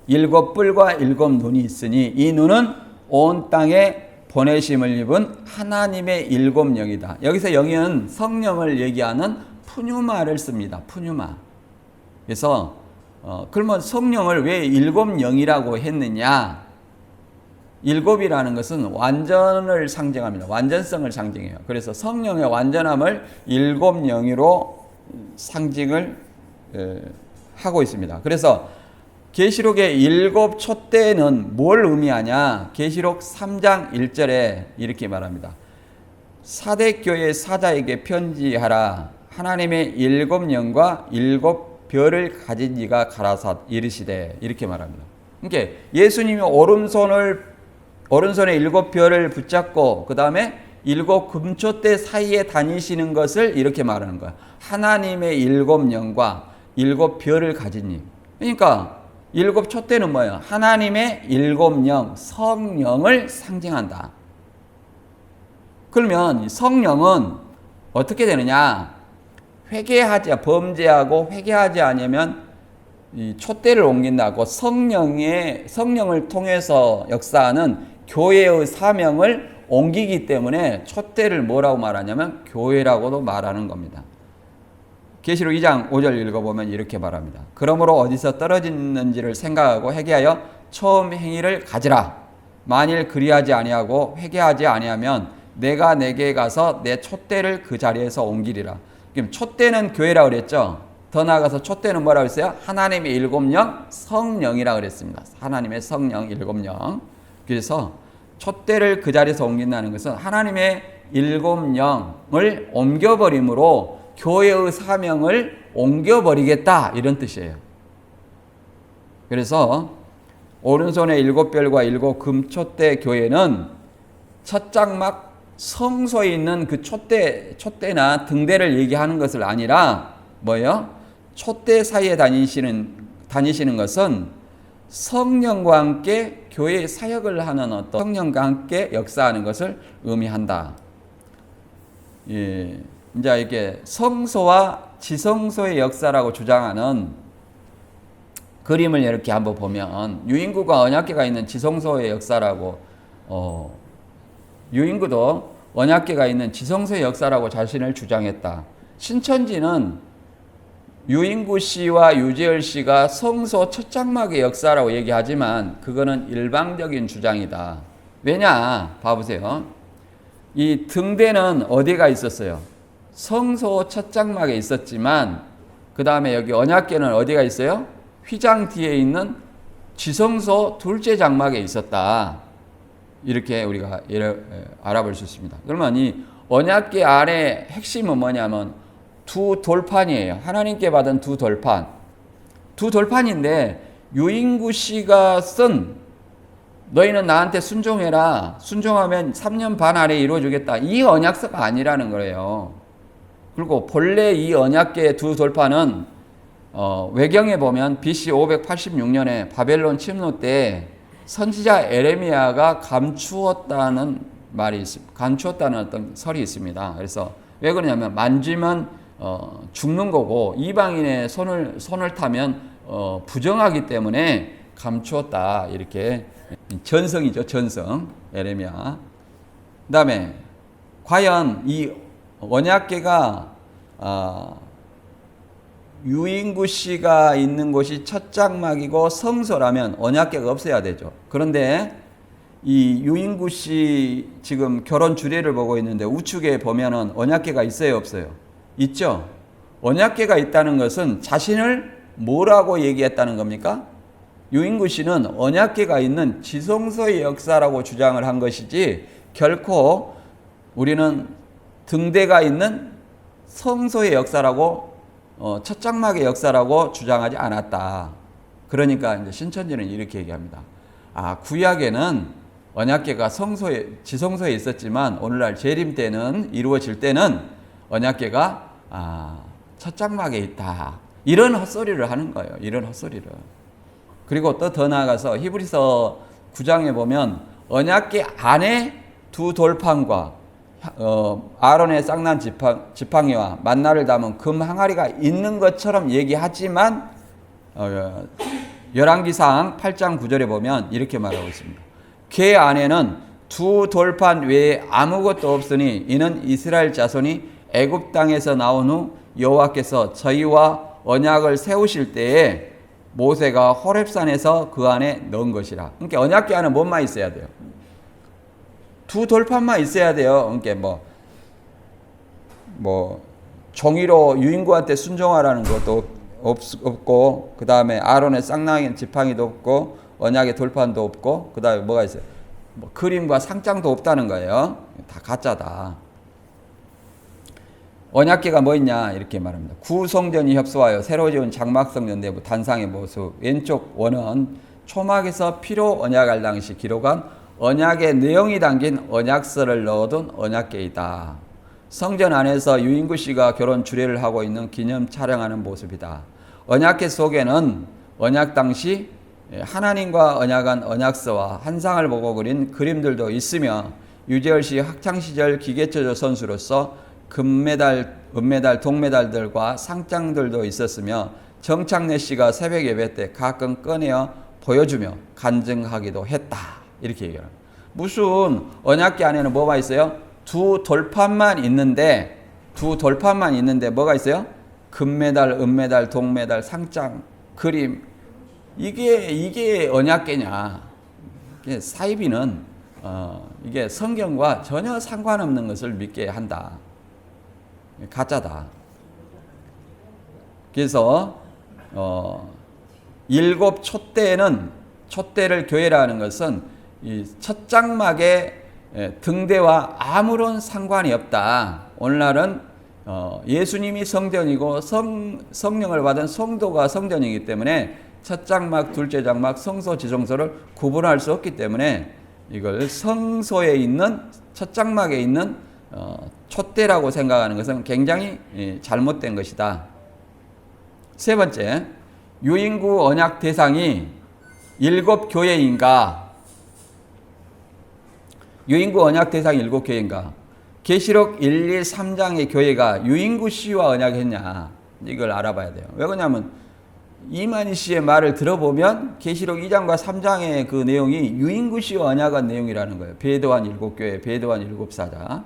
일곱 뿔과 일곱 눈이 있으니 이 눈은 온 땅에 보내심을 입은 하나님의 일곱 영이다. 여기서 영은 성령을 얘기하는 푸뉴마를 씁니다. 푸뉴마. 그래서 그러면 성령을 왜 일곱 영이라고 했느냐? 일곱이라는 것은 완전을 상징합니다. 완전성을 상징해요. 그래서 성령의 완전함을 일곱 영으로 상징을 하고 있습니다. 그래서 계시록의 일곱 촛대는 뭘 의미하냐? 계시록 3장 1절에 이렇게 말합니다. 사대교회 사자에게 편지하라. 하나님의 일곱 영과 일곱 별을 가진 이가 가라사 이르시되 이렇게 말합니다. 그러니까 예수님이 오른손에 일곱 별을 붙잡고 그 다음에 일곱 금촛대 사이에 다니시는 것을 이렇게 말하는 거야. 하나님의 일곱 영과 일곱 별을 가진 이. 그러니까 일곱 촛대는 뭐예요? 하나님의 일곱 영, 성령을 상징한다. 그러면 성령은 어떻게 되느냐? 범죄하고 회개하지 않으면 이 촛대를 옮긴다고 성령을 통해서 역사하는 교회의 사명을 옮기기 때문에 촛대를 뭐라고 말하냐면 교회라고도 말하는 겁니다. 계시록 2장 5절 읽어보면 이렇게 말합니다. 그러므로 어디서 떨어지는지를 생각하고 회개하여 처음 행위를 가지라. 만일 그리하지 아니하고 회개하지 아니하면 내가 내게 가서 내 촛대를 그 자리에서 옮기리라. 그럼 촛대는 교회라고 그랬죠. 더 나아가서 촛대는 뭐라고 했어요? 하나님의 일곱 영, 성령이라고 그랬습니다. 하나님의 성령 일곱 영. 그래서 촛대를 그 자리에서 옮긴다는 것은 하나님의 일곱 영을 옮겨버림으로 교회의 사명을 옮겨버리겠다 이런 뜻이에요. 그래서 오른손에 일곱 별과 일곱 금촛대 교회는 첫 장막 성소에 있는 그 촛대나 등대를 얘기하는 것을 아니라 뭐예요? 촛대 사이에 다니시는 것은 성령과 함께 교회의 사역을 하는 어떤 성령과 함께 역사하는 것을 의미한다. 예. 이제 이게 성소와 지성소의 역사라고 주장하는 그림을 이렇게 한번 보면 유인구가 언약궤가 있는 지성소의 역사라고 유인구도 언약궤가 있는 지성소의 역사라고 자신을 주장했다. 신천지는 유인구 씨와 유재열 씨가 성소 첫 장막의 역사라고 얘기하지만 그거는 일방적인 주장이다. 왜냐? 봐보세요. 이 등대는 어디가 있었어요? 성소 첫 장막에 있었지만 그 다음에 여기 언약궤는 어디가 있어요? 휘장 뒤에 있는 지성소 둘째 장막에 있었다. 이렇게 우리가 알아볼 수 있습니다. 그러면 이 언약궤 안에 핵심은 뭐냐면 두 돌판이에요. 하나님께 받은 두 돌판. 두 돌판인데 유인구 씨가 쓴 너희는 나한테 순종해라. 순종하면 3년 반 안에 이루어주겠다. 이 언약서가 아니라는 거예요. 그리고 본래 이 언약궤의 두 돌판은 외경에 보면 BC 586년에 바벨론 침노 때 선지자 에레미야가 감추었다는 어떤 설이 있습니다. 그래서 왜 그러냐면 만지면 죽는 거고 이방인의 손을 타면 부정하기 때문에 감추었다. 이렇게 전성이죠. 전성 에레미야. 그다음에 과연 이 언약궤가 유인구 씨가 있는 곳이 첫 장막이고 성소라면 언약궤가 없어야 되죠. 그런데 이 유인구 씨 지금 결혼 주례를 보고 있는데 우측에 보면은 언약궤가 있어요, 없어요? 있죠. 언약궤가 있다는 것은 자신을 뭐라고 얘기했다는 겁니까? 유인구 씨는 언약궤가 있는 지성소의 역사라고 주장을 한 것이지 결코 우리는 등대가 있는 성소의 역사라고 첫 장막의 역사라고 주장하지 않았다. 그러니까 이제 신천지는 이렇게 얘기합니다. 구약에는 언약궤가 지성소에 있었지만 오늘날 재림 때는 이루어질 때는 언약궤가 첫 장막에 있다. 이런 헛소리를 하는 거예요. 이런 헛소리를. 그리고 또 더 나아가서 히브리서 9장에 보면 언약궤 안에 두 돌판과 아론의 쌍난 지팡이와 만나를 담은 금 항아리가 있는 것처럼 얘기하지만 열왕기상 8장 9절에 보면 이렇게 말하고 있습니다. 궤 안에는 두 돌판 외에 아무것도 없으니 이는 이스라엘 자손이 애굽 땅에서 나온 후 여호와께서 저희와 언약을 세우실 때에 모세가 호렙산에서 그 안에 넣은 것이라. 그러니까 언약궤 안에 뭐만 있어야 돼요? 두 돌판만 있어야 돼요. 그러니까 종이로 유인구한테 순종하라는 것도 없고, 그 다음에 아론의 쌍난 지팡이도 없고, 언약의 돌판도 없고, 그 다음에 뭐가 있어요? 그림과 상장도 없다는 거예요. 다 가짜다. 언약궤가 뭐 있냐 이렇게 말합니다. 구성전이 협소하여 새로 지은 장막성전 내부 단상의 모습. 왼쪽 원은 초막에서 피로 언약할 당시 기록한 언약의 내용이 담긴 언약서를 넣어둔 언약궤이다. 성전 안에서 유인구 씨가 결혼 주례를 하고 있는 기념 촬영하는 모습이다. 언약궤 속에는 언약 당시 하나님과 언약한 언약서와 한상을 보고 그린 그림들도 있으며 유재열 씨 학창시절 기계체조 선수로서 금메달, 은메달, 동메달들과 상장들도 있었으며 정창래 씨가 새벽 예배 때 가끔 꺼내어 보여주며 간증하기도 했다. 이렇게 얘기합니다. 무슨 언약궤 안에는 뭐가 있어요? 두 돌판만 있는데 뭐가 있어요? 금메달, 은메달, 동메달, 상장, 그림. 이게 언약궤냐? 이게 사이비는 이게 성경과 전혀 상관없는 것을 믿게 한다. 가짜다. 그래서 일곱 촛대를 교회라는 것은 이 첫 장막의 등대와 아무런 상관이 없다. 오늘날은 예수님이 성전이고 성령을 받은 성도가 성전이기 때문에 첫 장막, 둘째 장막, 성소, 지성소를 구분할 수 없기 때문에 이걸 성소에 있는 첫 장막에 있는 촛대라고 생각하는 것은 굉장히 잘못된 것이다. 세 번째, 유인구 언약 대상이 일곱 교회인가? 유인구 언약 대상이 일곱 교회인가? 계시록 1, 2, 3장의 교회가 유인구 씨와 언약했냐? 이걸 알아봐야 돼요. 왜 그러냐면 이만희 씨의 말을 들어보면 계시록 2장과 3장의 그 내용이 유인구 씨와 언약한 내용이라는 거예요. 배도한 일곱 교회, 배도한 일곱 사자.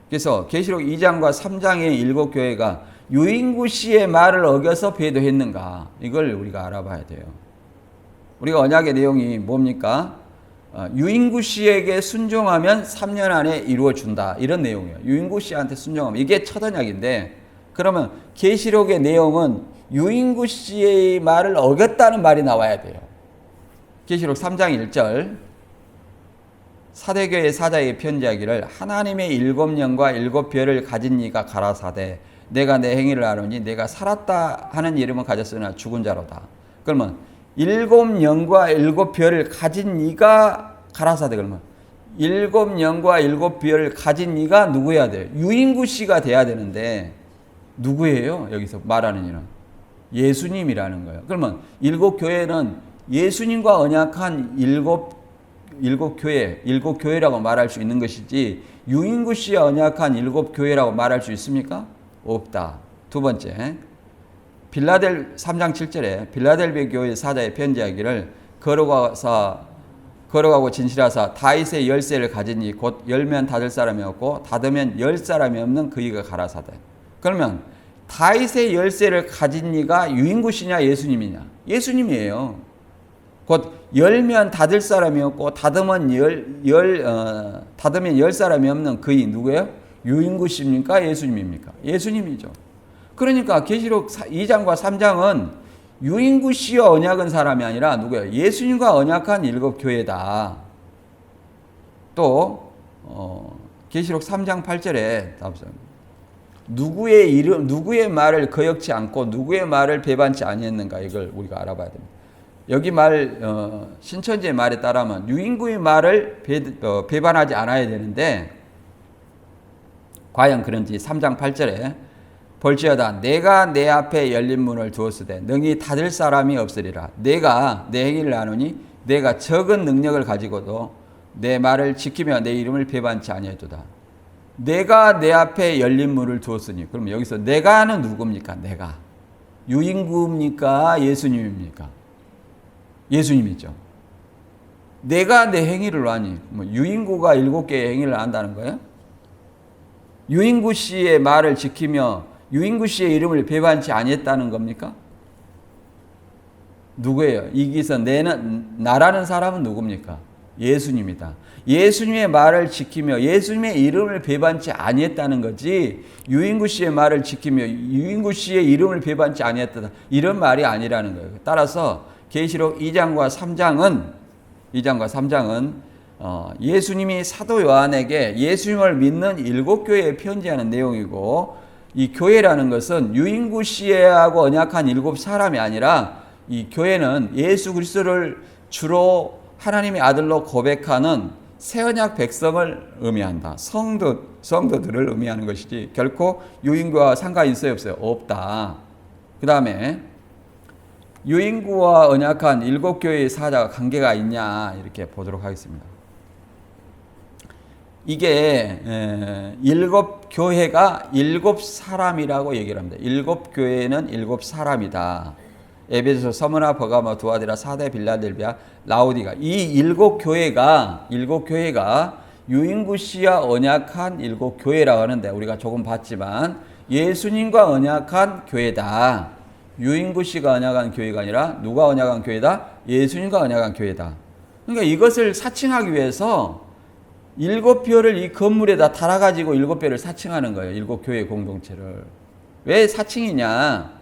그래서 계시록 2장과 3장의 일곱 교회가 유인구 씨의 말을 어겨서 배도했는가? 이걸 우리가 알아봐야 돼요. 우리가 언약의 내용이 뭡니까? 유인구 씨에게 순종하면 3년 안에 이루어준다. 이런 내용이에요. 유인구 씨한테 순종하면. 이게 첫 언약인데, 그러면 계시록의 내용은 유인구 씨의 말을 어겼다는 말이 나와야 돼요. 계시록 3장 1절. 사대교회 사자에게 편지하기를 하나님의 일곱 영과 일곱 별을 가진 이가 가라사대 내가 내 행위를 아노니 내가 살았다 하는 이름을 가졌으나 죽은 자로다. 그러면 일곱 영과 일곱 별을 가진 이가 가라사대. 그러면 일곱 영과 일곱 별을 가진 이가 누구여야 돼요? 유인구 씨가 돼야 되는데 누구예요? 여기서 말하는 이는 예수님이라는 거예요. 그러면 일곱 교회는 예수님과 언약한 일곱 교회라고 말할 수 있는 것이지 유인구 씨와 언약한 일곱 교회라고 말할 수 있습니까? 없다. 두 번째, 3장 7절에 빌라델비아 교회 사자에 편지하기를 걸어가고 진실하사 다윗의 열쇠를 가진 이 곧 열면 닫을 사람이 없고 닫으면 열 사람이 없는 그이가 가라사대. 그러면 다윗의 열쇠를 가진 이가 유인구 씨냐 예수님이냐? 예수님이에요. 곧 열면 닫을 사람이 없고 닫으면 열 사람이 없는 그이 누구예요? 유인구 씨입니까? 예수님입니까? 예수님이죠. 그러니까 계시록 2장과 3장은 유인구 씨와 언약한 사람이 아니라 누구예요? 예수님과 언약한 일곱 교회다. 또 계시록 3장 8절에 누구의 말을 거역치 않고 누구의 말을 배반치 아니했는가 이걸 우리가 알아봐야 됩니다. 여기 신천지의 말에 따르면 유인구의 말을 배반하지 않아야 되는데 과연 그런지 3장 8절에 볼지어다 내가 내 앞에 열린 문을 두었으되 능히 닫을 사람이 없으리라. 내가 내 행위를 아노니 내가 적은 능력을 가지고도 내 말을 지키며 내 이름을 배반치 아니하도다. 내가 내 앞에 열린 문을 두었으니 그럼 여기서 내가는 누굽니까? 내가 유인구입니까? 예수님입니까? 예수님이죠. 내가 내 행위를 하니 유인구가 7개의 행위를 한다는 거예요? 유인구 씨의 말을 지키며 유인구 씨의 이름을 배반치 아니했다는 겁니까? 누구예요? 여기서 나라는 사람은 누굽니까? 예수님이다. 예수님의 말을 지키며 예수님의 이름을 배반치 아니했다는 거지 유인구 씨의 말을 지키며 유인구 씨의 이름을 배반치 아니했다 이런 말이 아니라는 거예요. 따라서 계시록 2장과 3장은 예수님이 사도 요한에게 예수님을 믿는 7교회에 편지하는 내용이고 이 교회라는 것은 유인구 씨하고 언약한 7사람이 아니라 이 교회는 예수 그리스도를 주로 하나님의 아들로 고백하는 새언약 백성을 의미한다. 성도들을 의미하는 것이지 결코 유인구와 상관이 있어요 없어요? 없다. 그 다음에 유인구와 언약한 7교회의 사자가 관계가 있냐 이렇게 보도록 하겠습니다. 이게 7교회가 7사람이라고 얘기를 합니다. 7교회는 7사람이다. 에베소, 서머나, 버가모, 두아디라, 사대, 빌라델비아, 라오디가 이 7교회가 유인구 씨와 언약한 7교회라고 하는데 우리가 조금 봤지만 예수님과 언약한 교회다. 유인구 씨가 언약한 교회가 아니라 누가 언약한 교회다? 예수님과 언약한 교회다. 그러니까 이것을 사칭하기 위해서 7뼈를 이 건물에다 달아가지고 7뼈를 사칭하는 거예요. 7교회 공동체를. 왜 사칭이냐?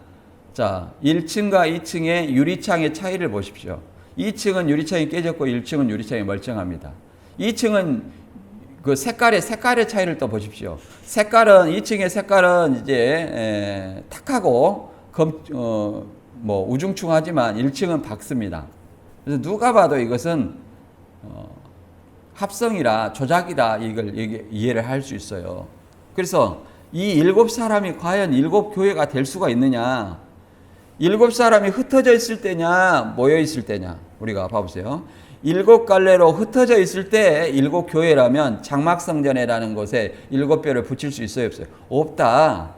자, 1층과 2층의 유리창의 차이를 보십시오. 2층은 유리창이 깨졌고 1층은 유리창이 멀쩡합니다. 2층은 그 색깔의 차이를 또 보십시오. 2층의 색깔은 이제 탁하고 우중충하지만 1층은 밝습니다. 그래서 누가 봐도 이것은 합성이라 조작이다 이걸 이해를 할 수 있어요. 그래서 이 7사람이 과연 7교회가 될 수가 있느냐? 7사람이 흩어져 있을 때냐 모여 있을 때냐 우리가 봐보세요. 7갈래로 흩어져 있을 때 7교회라면 장막성전이라는 곳에 7뼈를 붙일 수 있어요 없어요? 없다.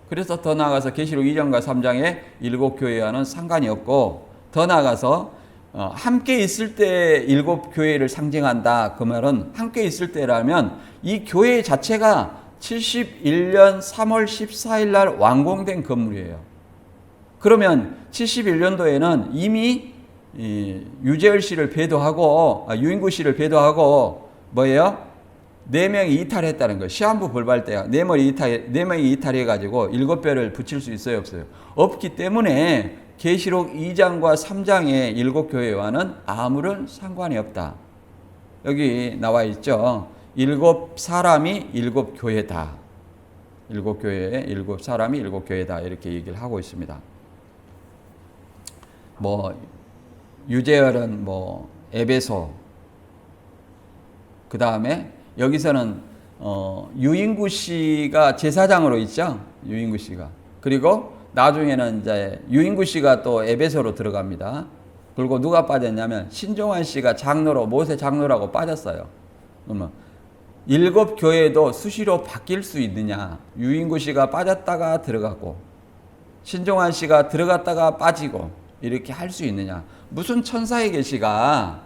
그래서 더 나아가서 계시록 2장과 3장에 7교회와는 상관이 없고 더 나아가서 함께 있을 때 7교회를 상징한다. 그 말은 함께 있을 때라면 이 교회 자체가 71년 3월 14일 날 완공된 건물이에요. 그러면 71년도에는 이미 유재열 씨를 배도하고 유인구 씨를 배도하고 뭐예요? 4명이 이탈했다는 거예요. 시한부 불발 때야 4명이 이탈해가지고 7뼈를 붙일 수 있어요 없어요? 없기 때문에 계시록 2장과 3장의 7교회와는 아무런 상관이 없다. 여기 나와 있죠. 7사람이 7교회다. 7교회에 7사람이 7교회다. 이렇게 얘기를 하고 있습니다. 유재열은 에베소, 그 다음에 여기서는 유인구 씨가 제사장으로 있죠. 유인구 씨가. 그리고 나중에는 이제 유인구 씨가 또 에베소로 들어갑니다. 그리고 누가 빠졌냐면 신종환 씨가 장로로 모세 장로라고 빠졌어요. 그러면 7교회도 수시로 바뀔 수 있느냐? 유인구 씨가 빠졌다가 들어가고 신종환 씨가 들어갔다가 빠지고 이렇게 할 수 있느냐? 무슨 천사의 계시가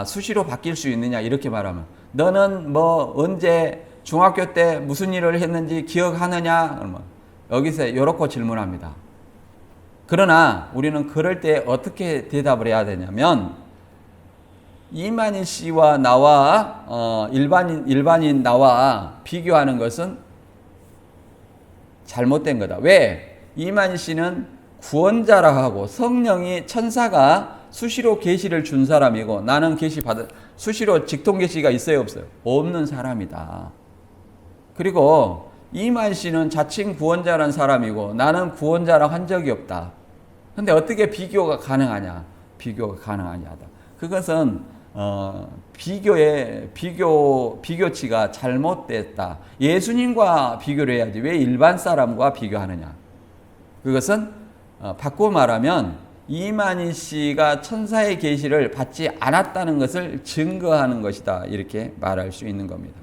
수시로 바뀔 수 있느냐? 이렇게 말하면 너는 언제 중학교 때 무슨 일을 했는지 기억하느냐? 그러면 여기서 이렇게 질문합니다. 그러나 우리는 그럴 때 어떻게 대답을 해야 되냐면 이만희 씨와 나와 일반인 나와 비교하는 것은 잘못된 거다. 왜? 이만희 씨는 구원자라 하고 성령이 천사가 수시로 계시를 준 사람이고 나는 수시로 직통 계시가 있어요 없어요? 없는 사람이다. 그리고 이만 씨는 자칭 구원자란 사람이고 나는 구원자라 한 적이 없다. 근데 어떻게 비교가 가능하냐? 비교가 가능하냐다. 그것은 비교치가 잘못됐다. 예수님과 비교를 해야지 왜 일반 사람과 비교하느냐. 그것은 바꾸어 말하면 이만희 씨가 천사의 계시를 받지 않았다는 것을 증거하는 것이다. 이렇게 말할 수 있는 겁니다.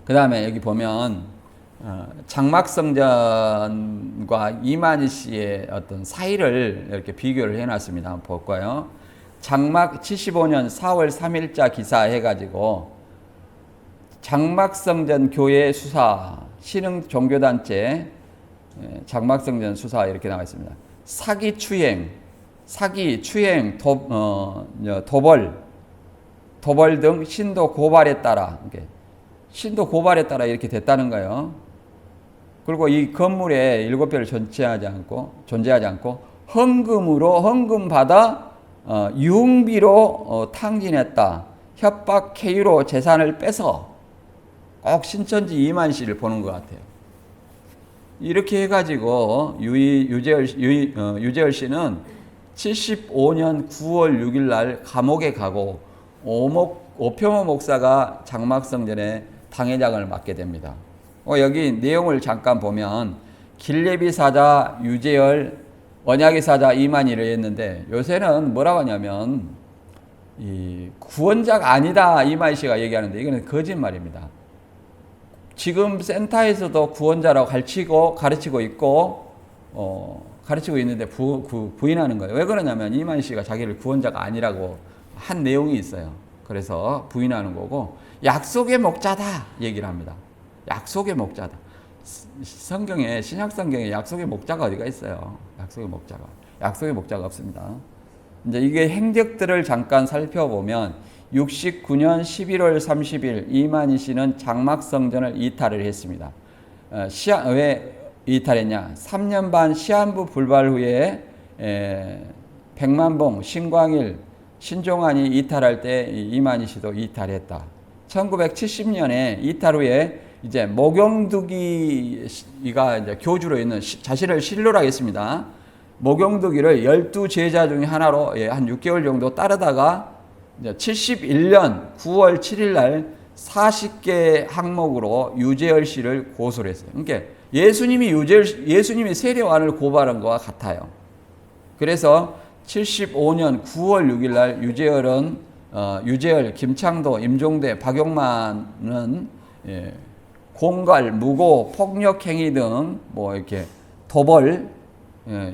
그 다음에 여기 보면 장막성전과 이만희 씨의 어떤 사이를 이렇게 비교를 해놨습니다. 한번 볼까요? 장막 75년 4월 3일자 기사 해가지고 장막성전 교회 수사 신흥 종교단체 장막성전 수사 이렇게 나와 있습니다. 사기 추행, 도벌 등 신도 고발에 따라 이렇게 됐다는 거예요. 그리고 이 건물에 7배를 존재하지 않고 헌금 받아 유흥비로 탕진했다. 협박 해유로 재산을 빼서 꼭 신천지 이만희 씨를 보는 것 같아요. 이렇게 해가지고 유재열 씨는 75년 9월 6일 날 감옥에 가고 오평호 목사가 장막성전에 당회장을 맡게 됩니다. 여기 내용을 잠깐 보면 길레비 사자 유재열, 언약의 사자 이만희를 했는데 요새는 뭐라고 하냐면 이 구원자가 아니다 이만희 씨가 얘기하는데 이거는 거짓말입니다. 지금 센터에서도 구원자라고 가르치고 있는데 부인하는 거예요. 왜 그러냐면 이만희 씨가 자기를 구원자가 아니라고 한 내용이 있어요. 그래서 부인하는 거고 약속의 목자다 얘기를 합니다. 약속의 목자다. 신약 성경에 약속의 목자가 어디가 있어요? 약속의 목자가 없습니다. 이제 이게 행적들을 잠깐 살펴보면 69년 11월 30일 이만희 씨는 장막성전을 이탈을 했습니다. 왜 이탈했냐? 3년 반 시한부 불발 후에 백만봉, 신광일, 신종환이 이탈할 때 이만희 씨도 이탈했다. 1970년에 이탈 후에 이제 목용두기가 이제 교주로 있는 자신을 신로라고 했습니다. 목용두기를 12제자 중에 하나로 한 6개월 정도 따르다가 71년 9월 7일 날 40개 항목으로 유재열 씨를 고소를 했어요. 그러니까 예수님이 세례요한을 고발한 것과 같아요. 그래서 75년 9월 6일 날 유재열, 김창도, 임종대, 박용만은 공갈, 무고, 폭력행위 등 이렇게 도벌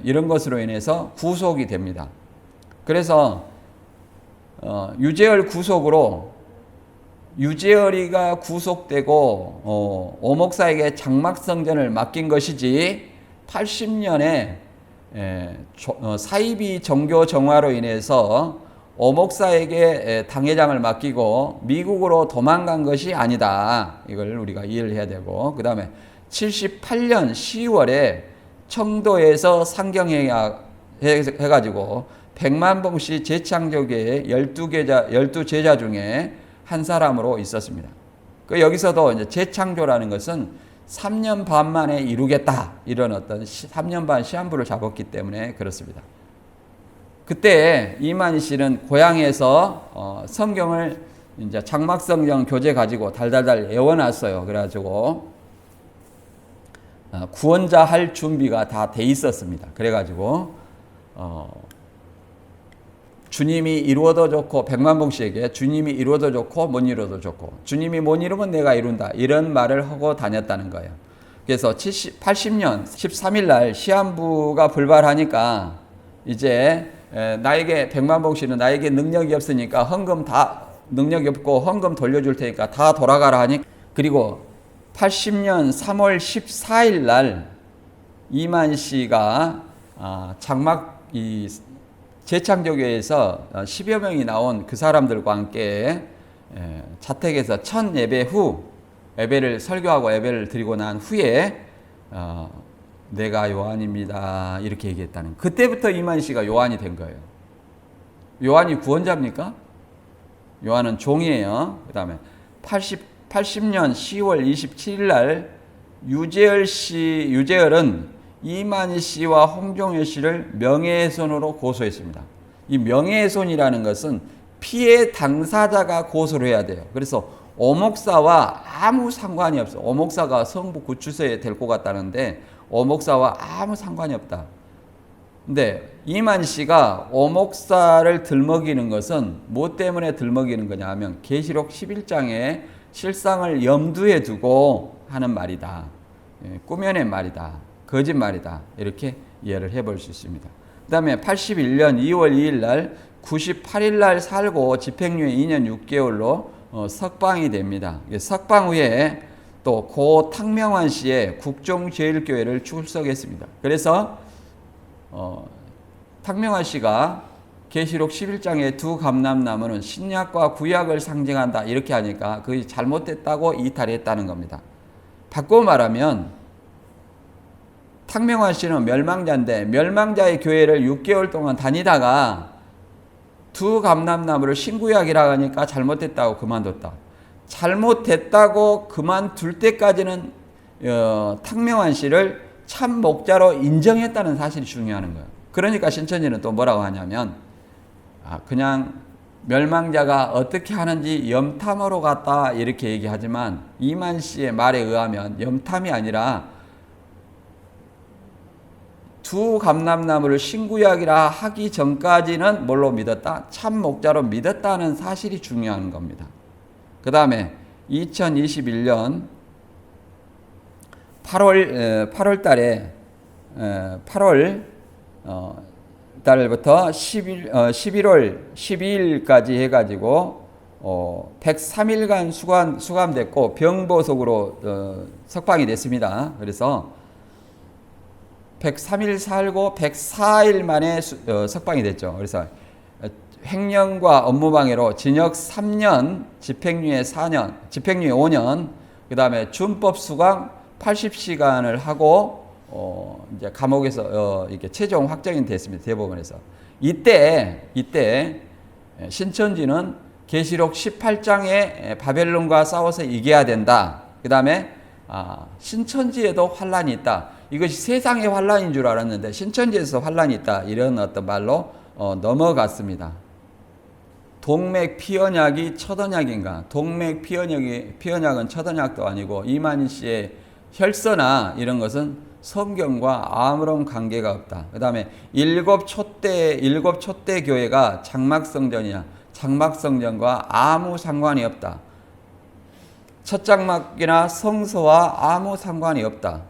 이런 것으로 인해서 구속이 됩니다. 그래서 유재열 구속으로 유재열이가 구속되고 오목사에게 장막성전을 맡긴 것이지 80년에 사이비 종교 정화로 인해서 오목사에게 당회장을 맡기고 미국으로 도망간 것이 아니다. 이걸 우리가 이해를 해야 되고 그 다음에 78년 10월에 청도에서 상경회의가 해가지고 백만봉씨 재창조교의 12제자 중에 한 사람으로 있었습니다. 여기서도 이제 재창조라는 것은 3년 반 만에 이루겠다. 이런 어떤 3년 반 시한부를 잡았기 때문에 그렇습니다. 그때 이만희 씨는 고향에서 성경을 이제 장막성경 교재 가지고 달달달 외워놨어요. 그래가지고 구원자 할 준비가 다 돼 있었습니다. 그래가지고 주님이 이루어도 좋고 백만봉 씨에게 주님이 이루어도 좋고 못 이루어도 좋고 주님이 못 이루면 내가 이룬다 이런 말을 하고 다녔다는 거예요. 그래서 80년 13일 날 시한부가 불발하니까 이제 나에게 백만봉 씨는 나에게 능력이 없으니까 헌금 다 능력이 없고 헌금 돌려줄 테니까 다 돌아가라 하니 그리고 80년 3월 14일 날 이만 씨가 장막 재창조교회에서 10여 명이 나온 그 사람들과 함께 자택에서 첫 예배 후 예배를 설교하고 예배를 드리고 난 후에 내가 요한입니다 이렇게 얘기했다는 그때부터 이만 씨가 요한이 된 거예요. 요한이 구원자입니까? 요한은 종이에요. 그 다음에 80년 10월 27일 날 유재열은 이만희 씨와 홍종일 씨를 명예훼손으로 고소했습니다. 이 명예훼손이라는 것은 피해 당사자가 고소를 해야 돼요. 그래서 오 목사와 아무 상관이 없어. 오 목사가 성북 구치소에 데리고 갔다는데 오 목사와 아무 상관이 없다. 근데 이만희 씨가 오 목사를 들먹이는 것은 뭐 때문에 들먹이는 거냐 하면 계시록 11장의 실상을 염두에 두고 하는 말이다. 꾸며낸 말이다. 거짓말이다. 이렇게 이해를 해볼 수 있습니다. 그 다음에 81년 2월 2일 날 98일 날 살고 집행유예 2년 6개월로 석방이 됩니다. 석방 후에 또 고 탁명환 씨의 국종제일교회를 출석했습니다. 그래서 탁명환 씨가 계시록 11장의 두 감람나무는 신약과 구약을 상징한다 이렇게 하니까 그게 잘못됐다고 이탈했다는 겁니다. 바꿔 말하면 탁명환 씨는 멸망자인데 멸망자의 교회를 6개월 동안 다니다가 두 감람나무를 신구약이라 하니까 잘못됐다고 그만뒀다. 잘못됐다고 그만둘 때까지는 탁명환 씨를 참 목자로 인정했다는 사실이 중요한 거예요. 그러니까 신천지는 또 뭐라고 하냐면 그냥 멸망자가 어떻게 하는지 염탐하러 갔다 이렇게 얘기하지만 이만 씨의 말에 의하면 염탐이 아니라 두 감람나무를 신구약이라 하기 전까지는 뭘로 믿었다? 참 목자로 믿었다는 사실이 중요한 겁니다. 그 다음에 2021년 8월 달부터 11월 12일까지 해가지고 103일간 수감됐고 병보석으로 석방이 됐습니다. 그래서 103일 살고 104일 만에 석방이 됐죠. 그래서 횡령과 업무방해로 징역 3년, 집행유예 4년, 집행유예 5년, 그 다음에 준법 수감 80시간을 하고 이제 감옥에서 이렇게 최종 확정이 됐습니다. 대법원에서. 이때 신천지는 계시록 18장에 바벨론과 싸워서 이겨야 된다. 그 다음에 신천지에도 환란이 있다. 이것이 세상의 환란인 줄 알았는데 신천지에서 환란이 있다. 이런 어떤 말로 넘어갔습니다. 동맥 피언약이 첫 언약인가? 동맥 피언약은 첫 언약도 아니고 이만희 씨의 혈서나 이런 것은 성경과 아무런 관계가 없다. 그 다음에 일곱 촛대 교회가 장막성전이냐? 장막성전과 아무 상관이 없다. 첫 장막이나 성서와 아무 상관이 없다.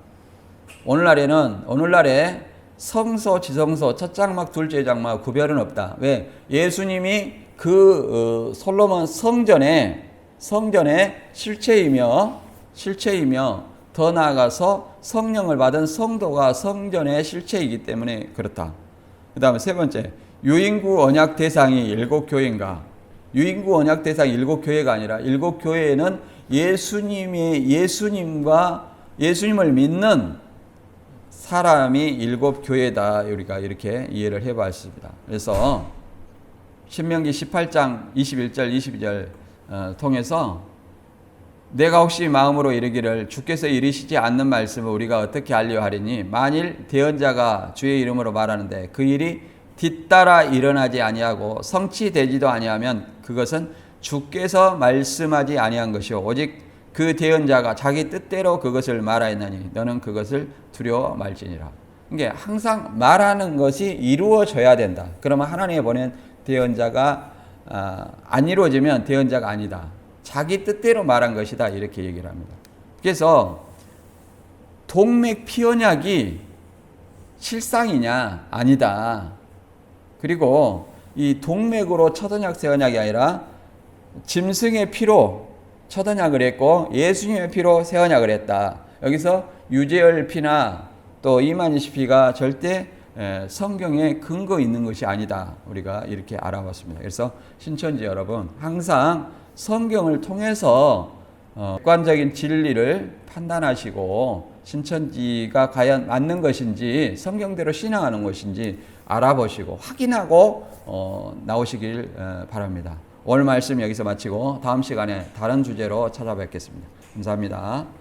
오늘날에 성서, 지성서, 첫 장막, 둘째 장막 구별은 없다. 왜? 예수님이 솔로몬 성전의 실체이며 더 나아가서 성령을 받은 성도가 성전의 실체이기 때문에 그렇다. 그 다음에 세 번째, 유인구 언약 대상이 7교회인가? 유인구 언약 대상이 7교회가 아니라 7교회에는 예수님을 믿는 사람이 7교회다. 우리가 이렇게 이해를 해봤습니다. 그래서 신명기 18장 21절 22절 통해서 내가 혹시 마음으로 이르기를 주께서 이르시지 않는 말씀을 우리가 어떻게 알려하리니 만일 대언자가 주의 이름으로 말하는데 그 일이 뒤따라 일어나지 아니하고 성취되지도 아니하면 그것은 주께서 말씀하지 아니한 것이요 오직 그 대언자가 자기 뜻대로 그것을 말하였나니 너는 그것을 두려워 말지니라. 이게 항상 말하는 것이 이루어져야 된다. 그러면 하나님이 보낸 대언자가 안 이루어지면 대언자가 아니다. 자기 뜻대로 말한 것이다. 이렇게 얘기를 합니다. 그래서 동맥 피언약이 실상이냐? 아니다. 그리고 이 동맥으로 첫 언약, 새 언약이 아니라 짐승의 피로 첫 언약을 했고 예수님의 피로 새 언약을 했다. 여기서 유재열 피나 또 이만희 씨 피가 절대 성경에 근거 있는 것이 아니다. 우리가 이렇게 알아봤습니다. 그래서 신천지 여러분 항상 성경을 통해서 객관적인 진리를 판단하시고 신천지가 과연 맞는 것인지 성경대로 신앙하는 것인지 알아보시고 확인하고 나오시길 바랍니다. 오늘 말씀 여기서 마치고 다음 시간에 다른 주제로 찾아뵙겠습니다. 감사합니다.